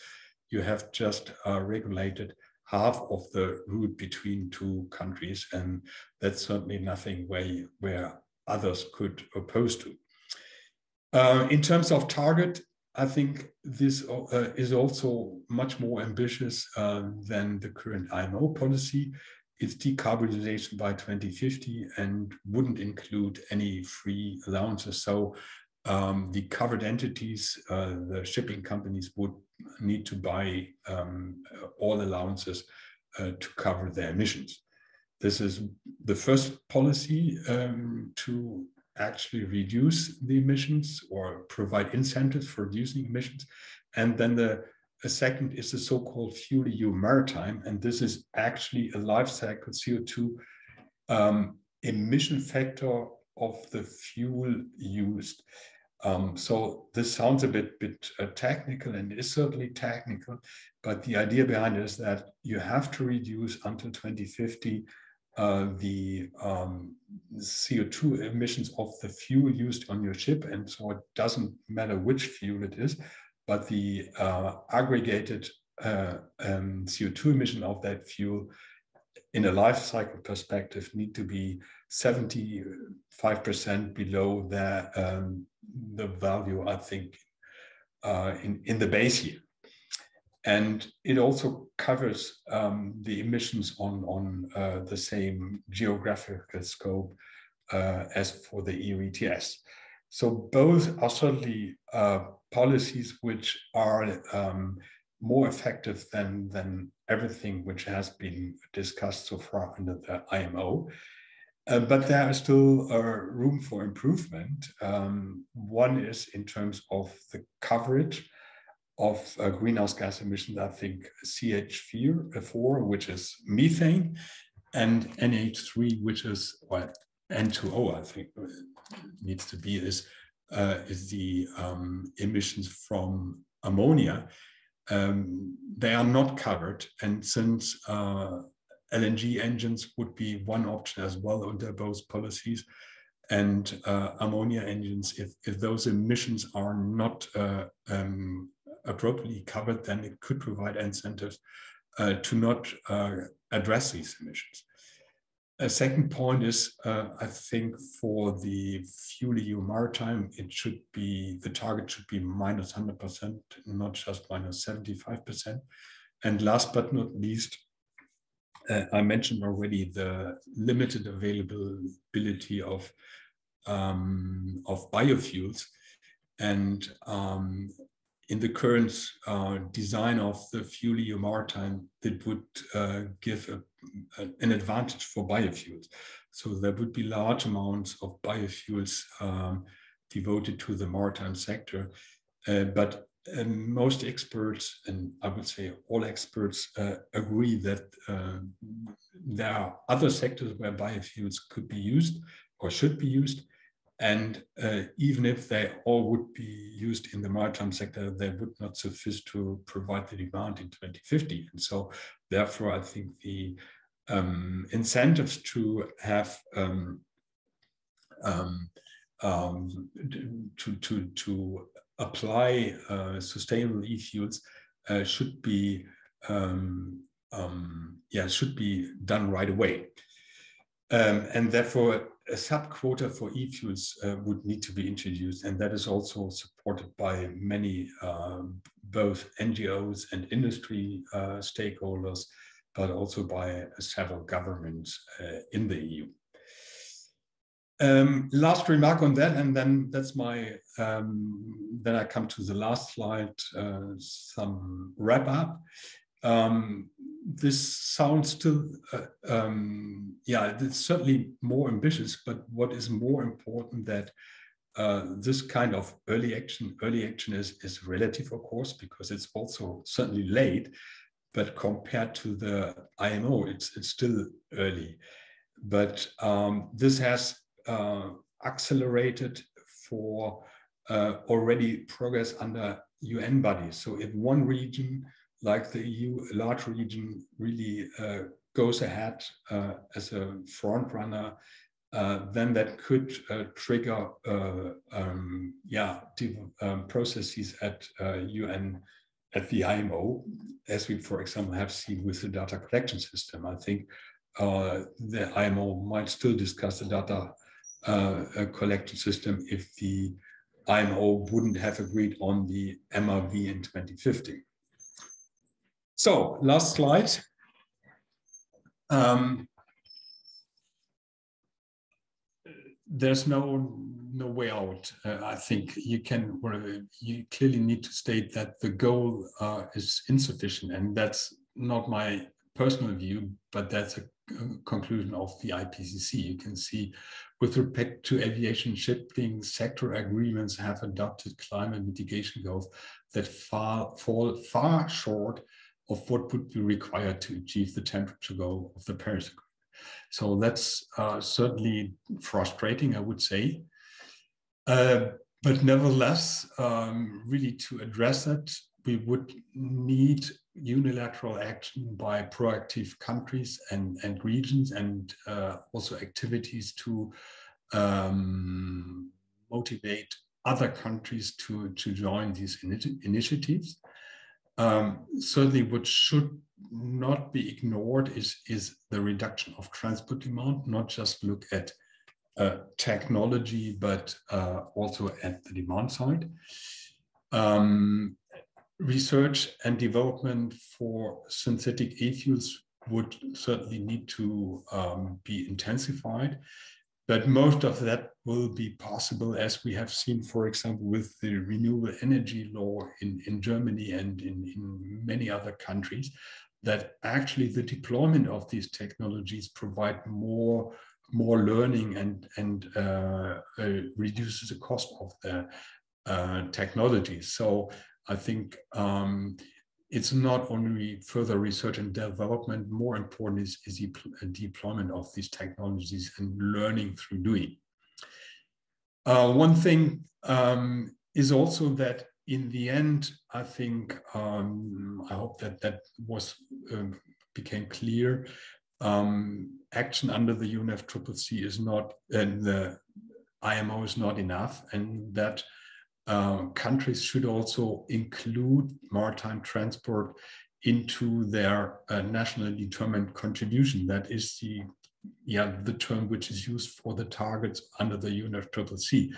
You have just regulated half of the route between 2 countries, and that's certainly nothing where others could oppose to. In terms of target, I think this is also much more ambitious than the current IMO policy. It's decarbonization by 2050 and wouldn't include any free allowances. So the covered entities, the shipping companies, would need to buy all allowances to cover their emissions. This is the first policy to actually reduce the emissions or provide incentives for reducing emissions. And then the second is the so-called FuelEU Maritime, and this is actually a life cycle CO2 emission factor of the fuel used. So this sounds a bit technical, and is certainly technical, but the idea behind it is that you have to reduce until 2050 the CO2 emissions of the fuel used on your ship. And so it doesn't matter which fuel it is, but the aggregated CO2 emission of that fuel in a life cycle perspective need to be 75% below the value, I think, in the base year. And it also covers the emissions on the same geographical scope as for the EU ETS. So both are certainly policies which are more effective than everything which has been discussed so far under the IMO. But there is still room for improvement. One is in terms of the coverage of greenhouse gas emissions. I think CH4, which is methane, and NH3, which is, well, N2O, I think needs to be, is the emissions from ammonia. They are not covered, and since LNG engines would be one option as well under both policies, and ammonia engines, if those emissions are not appropriately covered, then it could provide incentives to not address these emissions. A second point is, I think for the FuelEU Maritime, the target should be minus 100%, not just minus 75%. And last but not least, I mentioned already the limited availability of biofuels, and in the current design of the FuelEU Maritime, that would give an advantage for biofuels. So there would be large amounts of biofuels devoted to the maritime sector, but most experts, and I would say all experts, agree that there are other sectors where biofuels could be used or should be used. And even if they all would be used in the maritime sector, they would not suffice to provide the demand in 2050. And so therefore, I think the incentives to have to apply sustainable e-fuels should be done right away. And therefore, a sub-quota for e-fuels would need to be introduced, and that is also supported by many, both NGOs and industry stakeholders, but also by several governments in the EU. Last remark on that, and then that's my, then I come to the last slide, some wrap up. This sounds still, it's certainly more ambitious, but what is more important that this kind of early action is relative, of course, because it's also certainly late, but compared to the IMO, it's still early. But this has accelerated for already progress under UN bodies. So if one region like the EU, a large region, really goes ahead as a front runner, then that could trigger processes at UN, at the IMO, as we, for example, have seen with the data collection system. I think the IMO might still discuss the data collection system if the IMO wouldn't have agreed on the MRV in 2050. So, last slide. There's no way out. I think you clearly need to state that the goal is insufficient, and that's not my personal view, but that's conclusion of the IPCC. You can see with respect to aviation shipping, sector agreements have adopted climate mitigation goals that fall far short of what would be required to achieve the temperature goal of the Paris Agreement. So that's certainly frustrating, I would say. But nevertheless, really to address it, we would need unilateral action by proactive countries and regions, and also activities to motivate other countries to join these initiatives. Certainly what should not be ignored is the reduction of transport demand, not just look at technology, but also at the demand side. Research and development for synthetic e-fuels would certainly need to be intensified, but most of that will be possible, as we have seen, for example, with the renewable energy law in Germany and in many other countries, that actually the deployment of these technologies provide more learning and reduces the cost of the technologies. So I think it's not only further research and development, more important is deployment of these technologies and learning through doing. One thing is also that in the end, I think, I hope that was became clear, action under the UNFCCC is not, and the IMO is not enough, and that countries should also include maritime transport into their nationally determined contribution. That is the term which is used for the targets under the UNFCCC.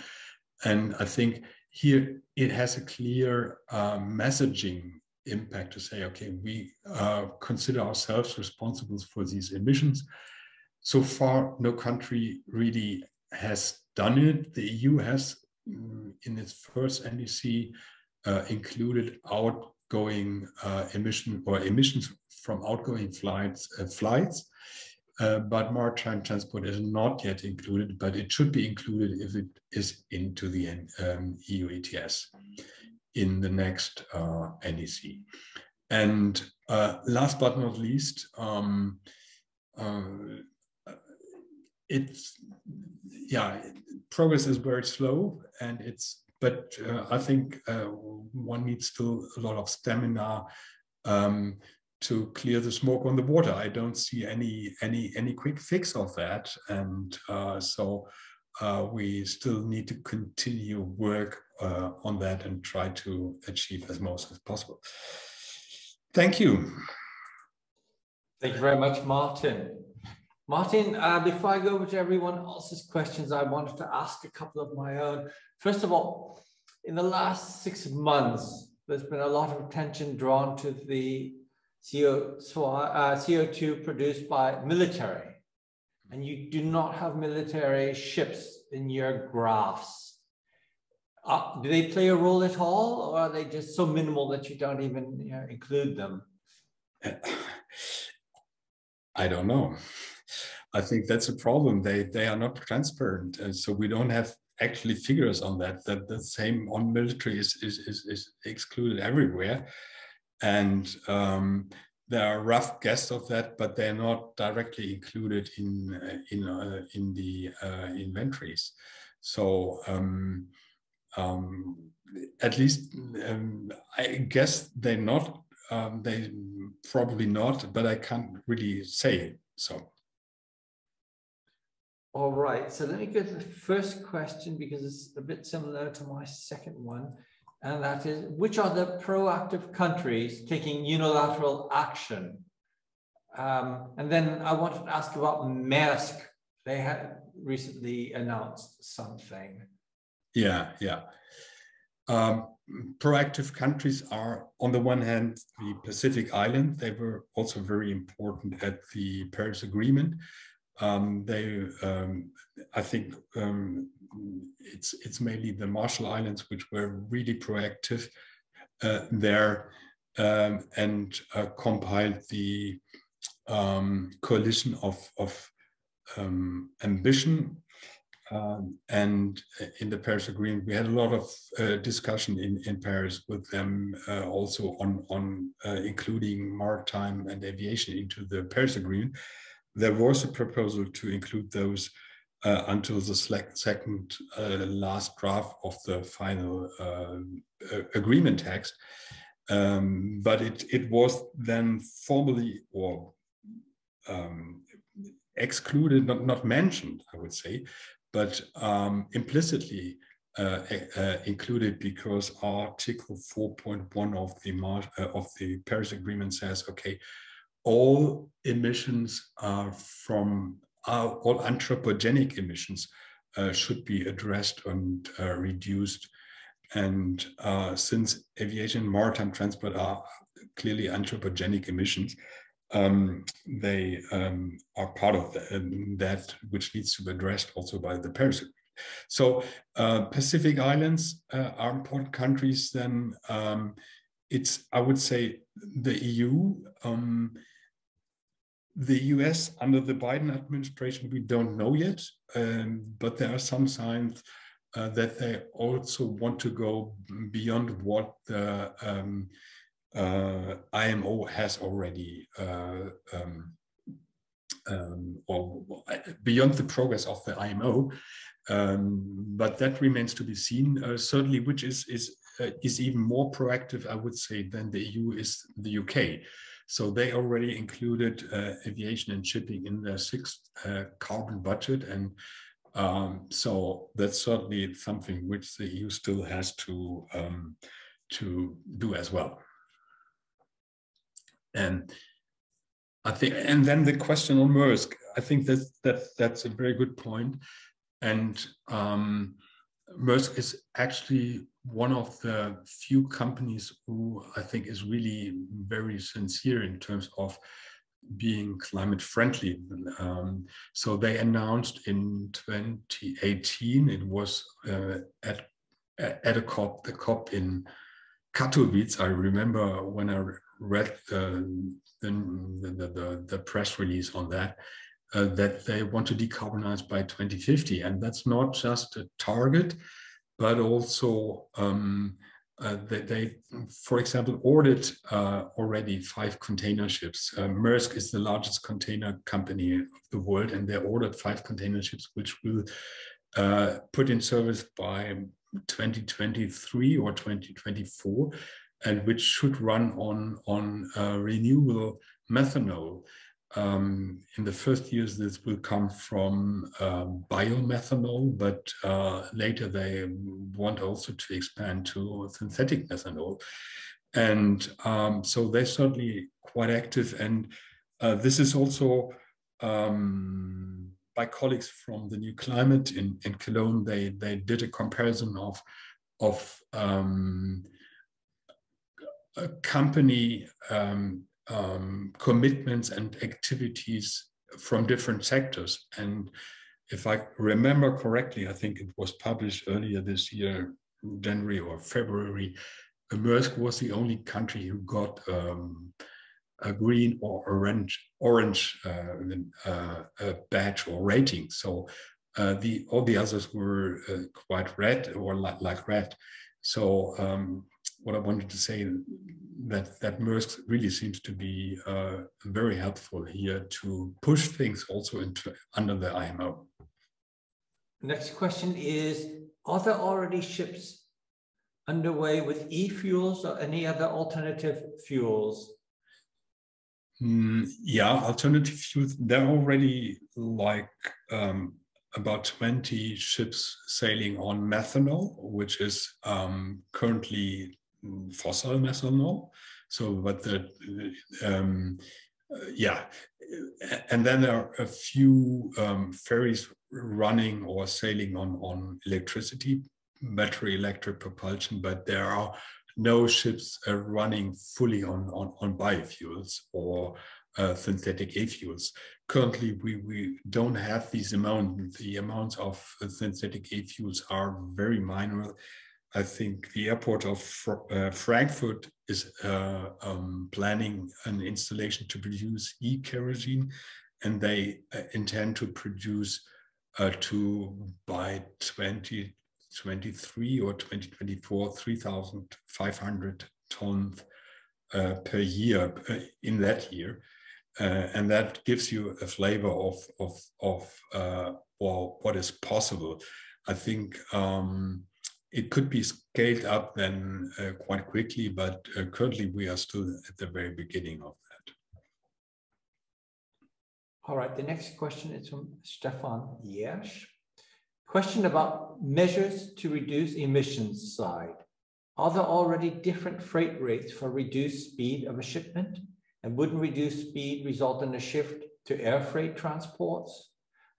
And I think here it has a clear messaging impact to say, okay, we consider ourselves responsible for these emissions. So far, no country really has done it. The EU has, in its first NDC, included outgoing emissions from outgoing flights, but maritime transport is not yet included, but it should be included if it is into the EU ETS in the next NDC. And last but not least, progress is very slow, and but I think one needs still a lot of stamina to clear the smoke on the water. I don't see any quick fix of that, and so we still need to continue work on that and try to achieve as most as possible. Thank you. Thank you very much, Martin. Martin, before I go over to everyone else's questions, I wanted to ask a couple of my own. First of all, in the last 6 months, there's been a lot of attention drawn to the CO2 produced by military, and you do not have military ships in your graphs. Do they play a role at all, or are they just so minimal that you don't even include them? I don't know. I think that's a problem. They are not transparent, and so we don't have actually figures on that. That the same on military is excluded everywhere, and there are rough guesses of that, but they're not directly included in the inventories. So at least I guess they're not. They probably not, but I can't really say so. All right, so let me go to the first question because it's a bit similar to my second one, and that is, which are the proactive countries taking unilateral action? And then I wanted to ask about Maersk. They had recently announced something. Yeah. Proactive countries are, on the one hand, the Pacific Islands. They were also very important at the Paris Agreement. I think it's mainly the Marshall Islands which were really proactive there and compiled the coalition of ambition. And in the Paris Agreement, we had a lot of discussion in Paris with them also on including maritime and aviation into the Paris Agreement. There was a proposal to include those until the second last draft of the final agreement text. But it was then formally or excluded, not mentioned, I would say, but implicitly included, because Article 4.1 of the Paris Agreement says, okay, all emissions from all anthropogenic emissions should be addressed and reduced. And since aviation and maritime transport are clearly anthropogenic emissions, they are part of that which needs to be addressed also by the Paris Agreement. So Pacific Islands are important countries. Then it's, I would say, the EU. The US under the Biden administration, we don't know yet, but there are some signs that they also want to go beyond what the IMO has already, or beyond the progress of the IMO. But that remains to be seen. Certainly, which is even more proactive, I would say, than the EU is the UK. So they already included aviation and shipping in their sixth carbon budget. And so that's certainly something which the EU still has to do as well. And I think, and then the question on Maersk, I think that's a very good point. And Maersk is actually one of the few companies who I think is really very sincere in terms of being climate friendly. So they announced in 2018, it was at a COP, the COP in Katowice. I remember when I read the press release on that, that they want to decarbonize by 2050. And that's not just a target, but also they, for example, ordered already 5 container ships. Maersk is the largest container company of the world, and they ordered 5 container ships, which will put in service by 2023 or 2024, and which should run on renewable methanol. In the first years, this will come from biomethanol, but later they want also to expand to synthetic methanol. And so they're certainly quite active. And this is also by colleagues from the New Climate in Cologne. They did a comparison of a company commitments and activities from different sectors. And if I remember correctly, I think it was published earlier this year, January or February, Maersk was the only country who got a green or orange badge or rating. So all the others were quite red or like red. So what I wanted to say, that Maersk really seems to be very helpful here to push things also under the IMO. Next question is, are there already ships underway with e-fuels or any other alternative fuels? Yeah, alternative fuels, there are already like about 20 ships sailing on methanol, which is currently fossil methanol. So, but yeah, and then there are a few ferries running or sailing on electricity, battery electric propulsion, but there are no ships running fully on biofuels or synthetic e-fuels. Currently, we don't have these amounts. The amounts of synthetic e-fuels are very minor. I think the airport of Frankfurt is planning an installation to produce e-kerosene, and they intend to produce by 2023 or 2024, 3,500 tons per year in that year. And that gives you a flavor of well, what is possible. I think it could be scaled up then quite quickly, but currently we are still at the very beginning of that. All right, the next question is from Stefan Yersch. Question about measures to reduce emissions side. Are there already different freight rates for reduced speed of a shipment? And wouldn't reduced speed result in a shift to air freight transports?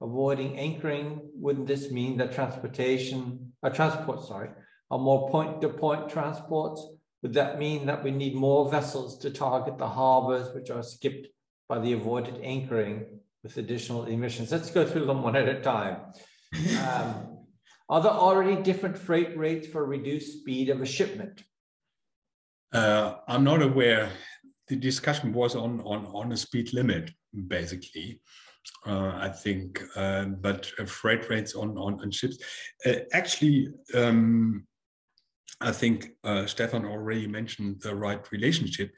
Avoiding anchoring, wouldn't this mean that transports are more point-to-point transports? Would that mean that we need more vessels to target the harbors which are skipped by the avoided anchoring with additional emissions? Let's go through them one at a time. Are there already different freight rates for reduced speed of a shipment? I'm not aware. The discussion was on a speed limit, basically. I think, but freight rates on ships. Actually, I think Stefan already mentioned the right relationship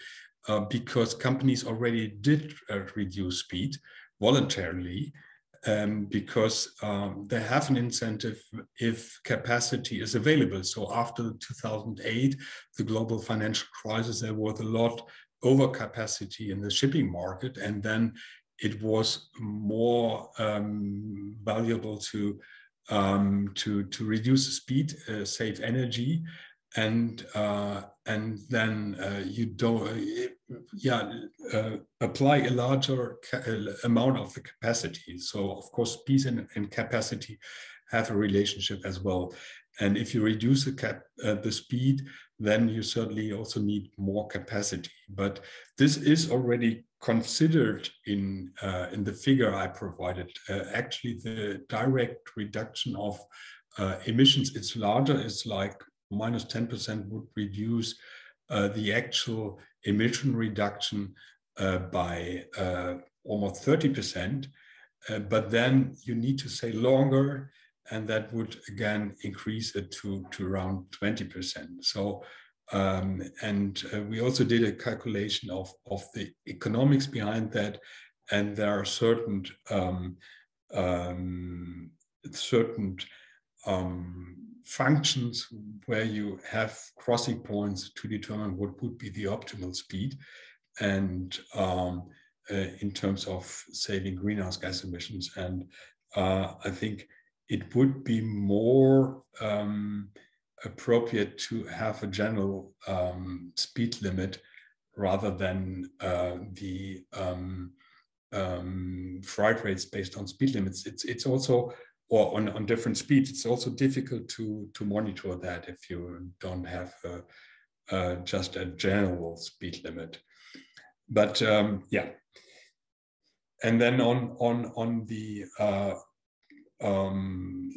because companies already did reduce speed voluntarily because they have an incentive if capacity is available. So after 2008, the global financial crisis, there was a lot overcapacity in the shipping market, and then it was more valuable to reduce the speed, save energy, and then you don't apply a larger amount of the capacity. So of course, speed and capacity have a relationship as well. And if you reduce the speed, then you certainly also need more capacity. But this is already considered in the figure I provided. Actually, the direct reduction of emissions, it's larger. It's like minus 10% would reduce the actual emission reduction by almost 30%. But then you need to stay longer, and that would again increase it to around 20%. So, we also did a calculation of the economics behind that, and there are certain functions where you have crossing points to determine what would be the optimal speed, and in terms of saving greenhouse gas emissions. And I think it would be more appropriate to have a general speed limit rather than the freight rates based on speed limits. It's also, or on different speeds, it's also difficult to monitor that if you don't have just a general speed limit. But yeah. And then on the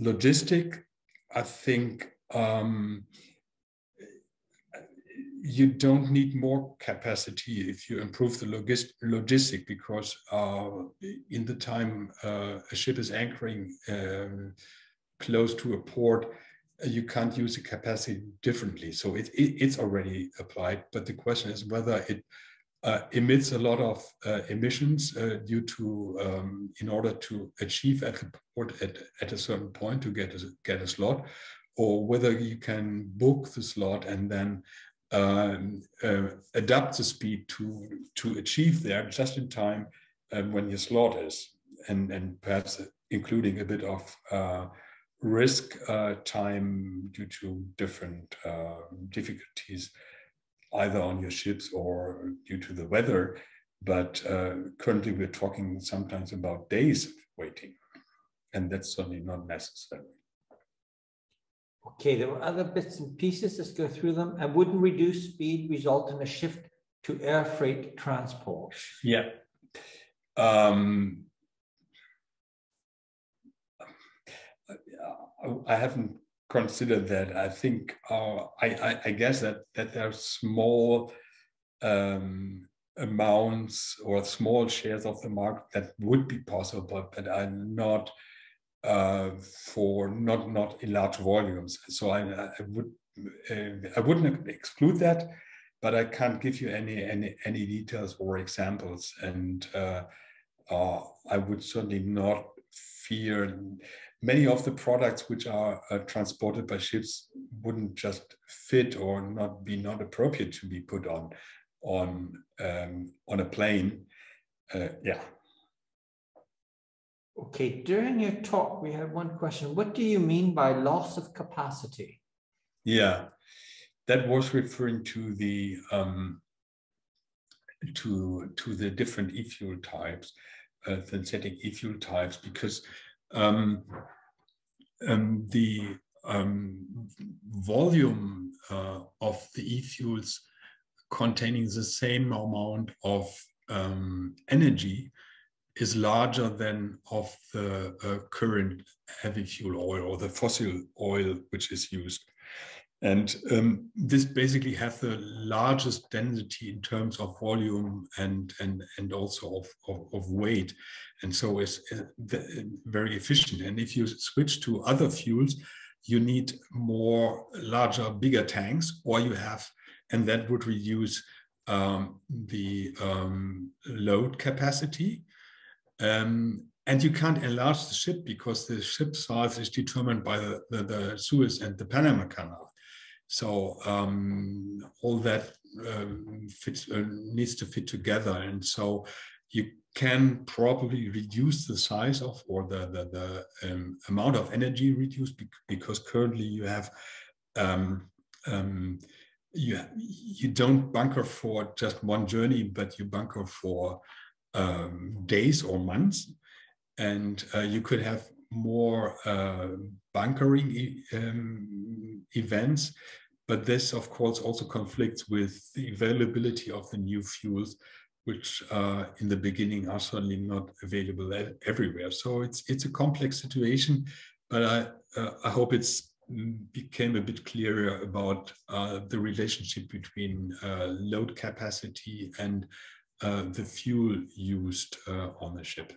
logistic, I think you don't need more capacity if you improve the logistic, because in the time a ship is anchoring close to a port, you can't use the capacity differently. So it's already applied, but the question is whether it emits a lot of emissions due to in order to achieve at the port at a certain point to get a slot, or whether you can book the slot and then adapt the speed to achieve there just in time when your slot is, and perhaps including a bit of risk time due to different difficulties, either on your ships or due to the weather. But currently we're talking sometimes about days of waiting, and that's certainly not necessary. Okay, there were other bits and pieces. Let's go through them. And wouldn't reduced speed result in a shift to air freight transport? Yeah. I haven't considered that. I think I guess that there are small amounts or small shares of the market that would be possible, but are not for not in large volumes. So I wouldn't exclude that, but I can't give you any details or examples. And I would certainly not fear many of the products which are transported by ships wouldn't just fit or not appropriate to be put on a plane. Yeah. Okay, during your talk, we had one question. What do you mean by loss of capacity? Yeah, that was referring to the to the different e-fuel types, synthetic e-fuel types, because the volume of the e-fuels containing the same amount of energy is larger than of the current heavy fuel oil or the fossil oil which is used. And this basically has the largest density in terms of volume and also of weight, and so is very efficient. And if you switch to other fuels, you need larger, bigger tanks, or you have, and that would reduce the load capacity. And you can't enlarge the ship because the ship size is determined by the Suez and the Panama Canal. So all that needs to fit together, and so you can probably reduce the size of, or the amount of energy reduced, because currently you have you don't bunker for just one journey, but you bunker for days or months, and you could have more bunkering events, but this of course also conflicts with the availability of the new fuels, which in the beginning are certainly not available everywhere. So it's a complex situation, but I hope it's became a bit clearer about the relationship between load capacity and the fuel used on the ship.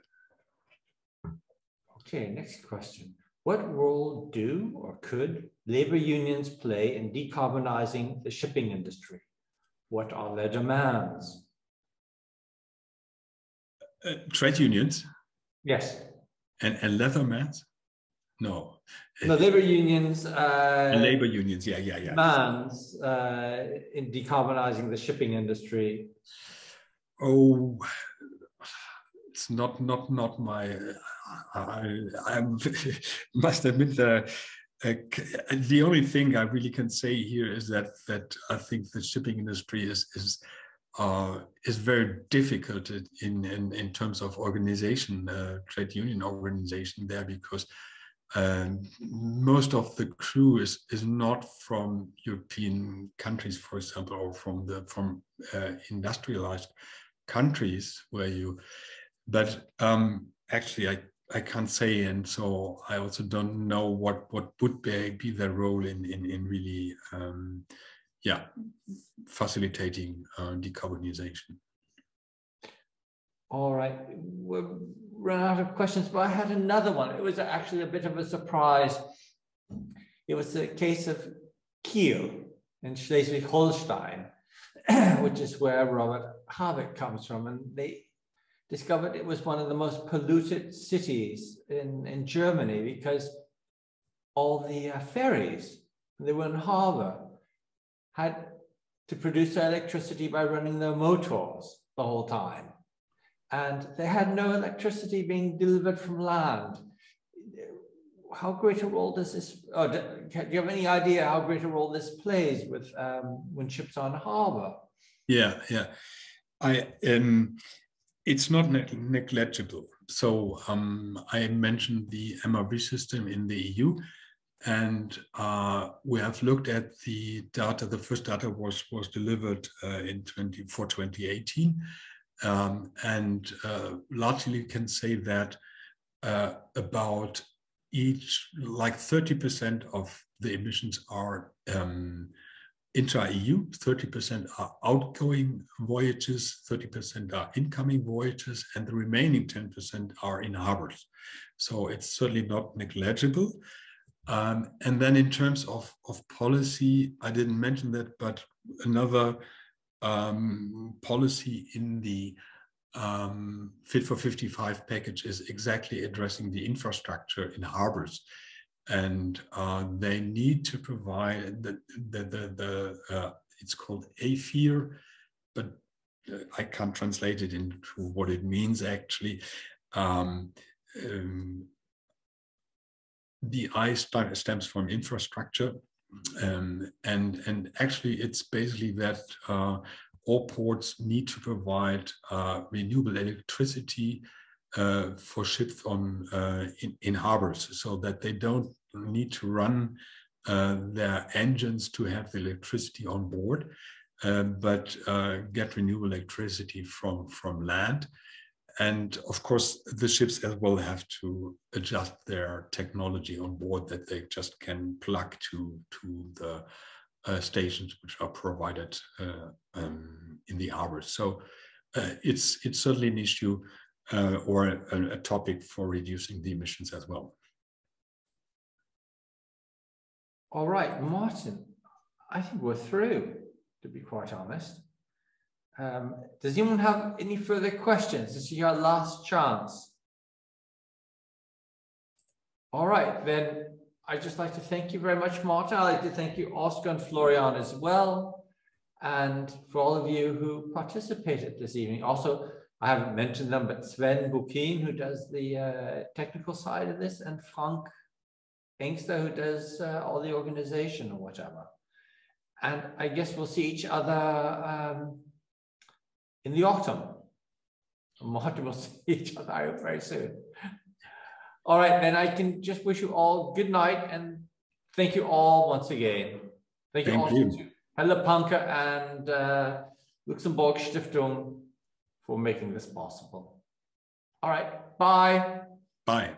Okay, next question. What role do or could labor unions play in decarbonizing the shipping industry? What are their demands? Trade unions? Yes. And Leathermans? No. No, labor unions. Labor unions, yeah. Demands in decarbonizing the shipping industry. Oh, it's not my. I must admit the only thing I really can say here is that I think the shipping industry is very difficult in terms of organization, trade union organization there, because most of the crew is not from European countries, for example, or from industrialized countries where you. But actually, I can't say, and so I also don't know what would be their role in really facilitating decarbonization. All right, we've run out of questions, but I had another one. It was actually a bit of a surprise. It was the case of Kiel in Schleswig-Holstein, which is where Robert Habeck comes from, and they discovered it was one of the most polluted cities in Germany because all the ferries, they were in harbor, had to produce their electricity by running their motors the whole time. And they had no electricity being delivered from land. How great a role does this, do you have any idea how great a role this plays with when ships are in harbor? Yeah. It's not negligible. So I mentioned the MRV system in the EU, and we have looked at the data. The first data was delivered for 2018, and largely you can say that about each, like 30% of the emissions are intra-EU, 30% are outgoing voyages, 30% are incoming voyages, and the remaining 10% are in harbors. So it's certainly not negligible. And then in terms of policy, I didn't mention that, but another policy in the Fit for 55 package is exactly addressing the infrastructure in harbors. And they need to provide it's called AFIR, but I can't translate it into what it means actually. The I stems from infrastructure, and actually it's basically that all ports need to provide renewable electricity for ships in harbors, so that they don't need to run their engines to have the electricity on board, but get renewable electricity from land. And of course, the ships as well have to adjust their technology on board, that they just can plug to the stations which are provided in the harbors. So it's certainly an issue or a topic for reducing the emissions as well. All right, Martin, I think we're through, to be quite honest. Does anyone have any further questions? This is your last chance. All right, then I'd just like to thank you very much, Martin. I'd like to thank you, Oscar and Florian, as well, and for all of you who participated this evening. Also, I haven't mentioned them, but Sven Bukin, who does the technical side of this, and Frank Engster, who does all the organization or whatever. And I guess we'll see each other in the autumn. Martin will see each other, I hope, very soon. All right, then I can just wish you all good night, and thank you all once again. Thank you also to Helle Panke and Luxembourg Stiftung for making this possible. All right, bye. Bye.